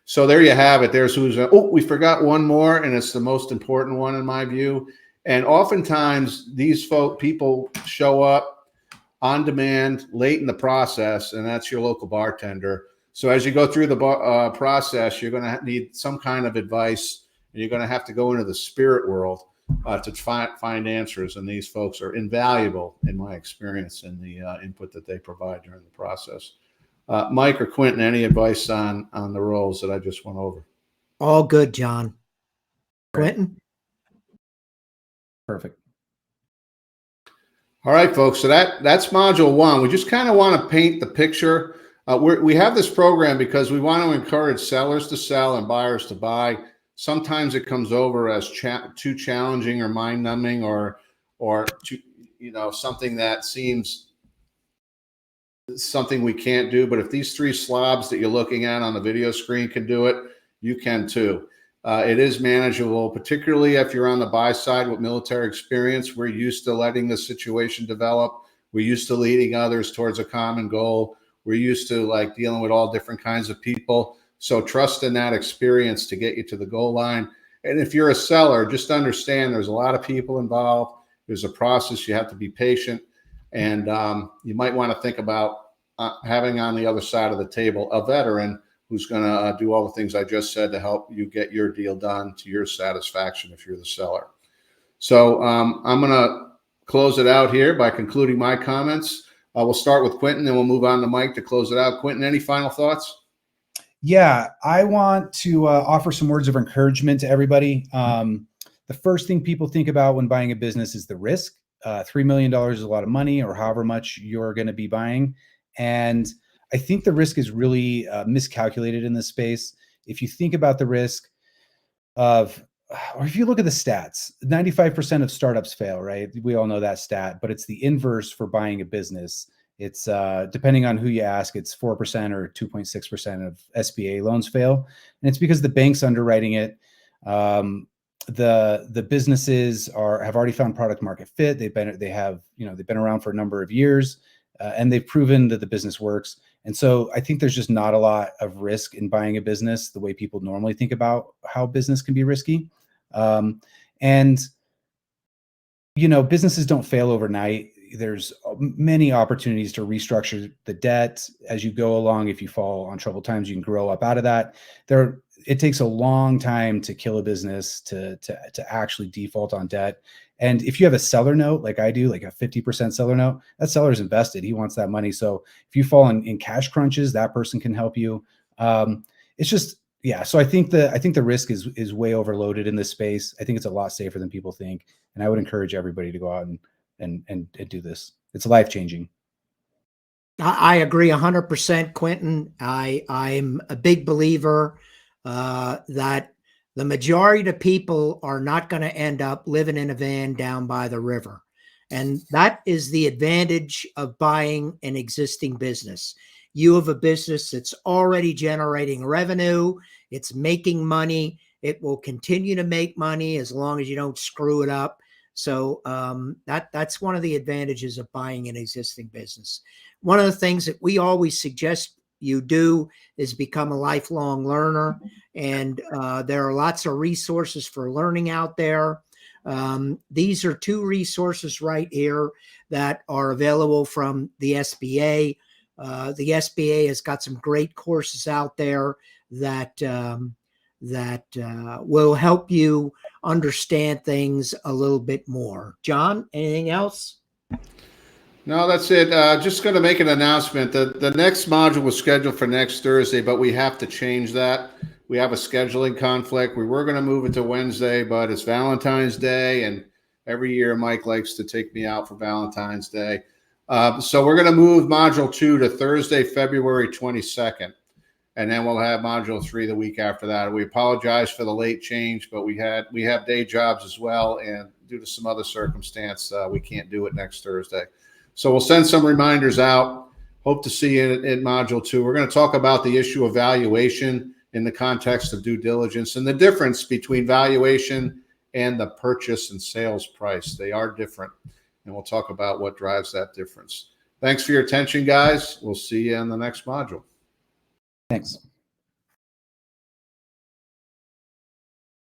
So there you have it. There's we forgot one more, and it's the most important one in my view. And oftentimes these people show up on demand late in the process, and that's your local bartender. So as you go through the process, you're going to need some kind of advice, and you're going to have to go into the spirit world to find answers. And these folks are invaluable in my experience in the input that they provide during the process. Mike or Quentin, any advice on the roles that I just went over? All good, John. Quentin? Perfect. All right, folks. So that's module one. We just kind of want to paint the picture. We have this program because we want to encourage sellers to sell and buyers to buy. Sometimes it comes over as too challenging or mind-numbing, or too, something that seems something we can't do. But if these three slobs that you're looking at on the video screen can do it, you can too. It is manageable, particularly if you're on the buy side with military experience. We're used to letting the situation develop. We're used to leading others towards a common goal. We're used to dealing with all different kinds of people. So trust in that experience to get you to the goal line. And if you're a seller, just understand there's a lot of people involved. There's a process. You have to be patient. And you might want to think about having on the other side of the table a veteran who's going to do all the things I just said to help you get your deal done to your satisfaction if you're the seller. So I'm going to close it out here by concluding my comments. We'll start with Quentin, then we'll move on to Mike to close it out. Quentin, any final thoughts? Yeah, I want to offer some words of encouragement to everybody. The first thing people think about when buying a business is the risk. $3 million is a lot of money, or however much you're going to be buying. And I think the risk is really miscalculated in this space. If you think about the risk of, or if you look at the stats, 95% of startups fail, right? We all know that stat, but it's the inverse for buying a business. It's depending on who you ask, it's 4% or 2.6% of SBA loans fail. And it's because the bank's underwriting it. The businesses have already found product market fit. They've been around for a number of years, and they've proven that the business works. And so I think there's just not a lot of risk in buying a business the way people normally think about how business can be risky. Businesses don't fail overnight. There's many opportunities to restructure the debt as you go along. If you fall on troubled times, you can grow up out of that. It takes a long time to kill a business to actually default on debt. And if you have a seller note, like I do, like a 50% seller note, that seller's invested. He wants that money. So if you fall in cash crunches, that person can help you. It's just, yeah. So I think the risk is way overloaded in this space. I think it's a lot safer than people think. And I would encourage everybody to go out and do this. It's life-changing. I agree 100%, Quentin. I'm a big believer that the majority of people are not going to end up living in a van down by the river. And that is the advantage of buying an existing business. You have a business that's already generating revenue. It's making money. It will continue to make money as long as you don't screw it up. So that's one of the advantages of buying an existing business. One of the things that we always suggest you do is become a lifelong learner. And there are lots of resources for learning out there. These are two resources right here that are available from the SBA. The SBA has got some great courses out there that that will help you understand things a little bit more. John, anything else? No, that's it. Just going to make an announcement. The next module was scheduled for next Thursday, but we have to change that. We have a scheduling conflict. We were going to move it to Wednesday, but it's Valentine's Day, and every year Mike likes to take me out for Valentine's Day. So we're going to move Module 2 to Thursday, February 22nd, and then we'll have Module 3 the week after that. We apologize for the late change, but we have day jobs as well, and due to some other circumstance, we can't do it next Thursday. So we'll send some reminders out. Hope to see you in Module 2. We're going to talk about the issue of valuation in the context of due diligence and the difference between valuation and the purchase and sales price. They are different, and we'll talk about what drives that difference. Thanks for your attention, guys. We'll see you in the next module. Thanks.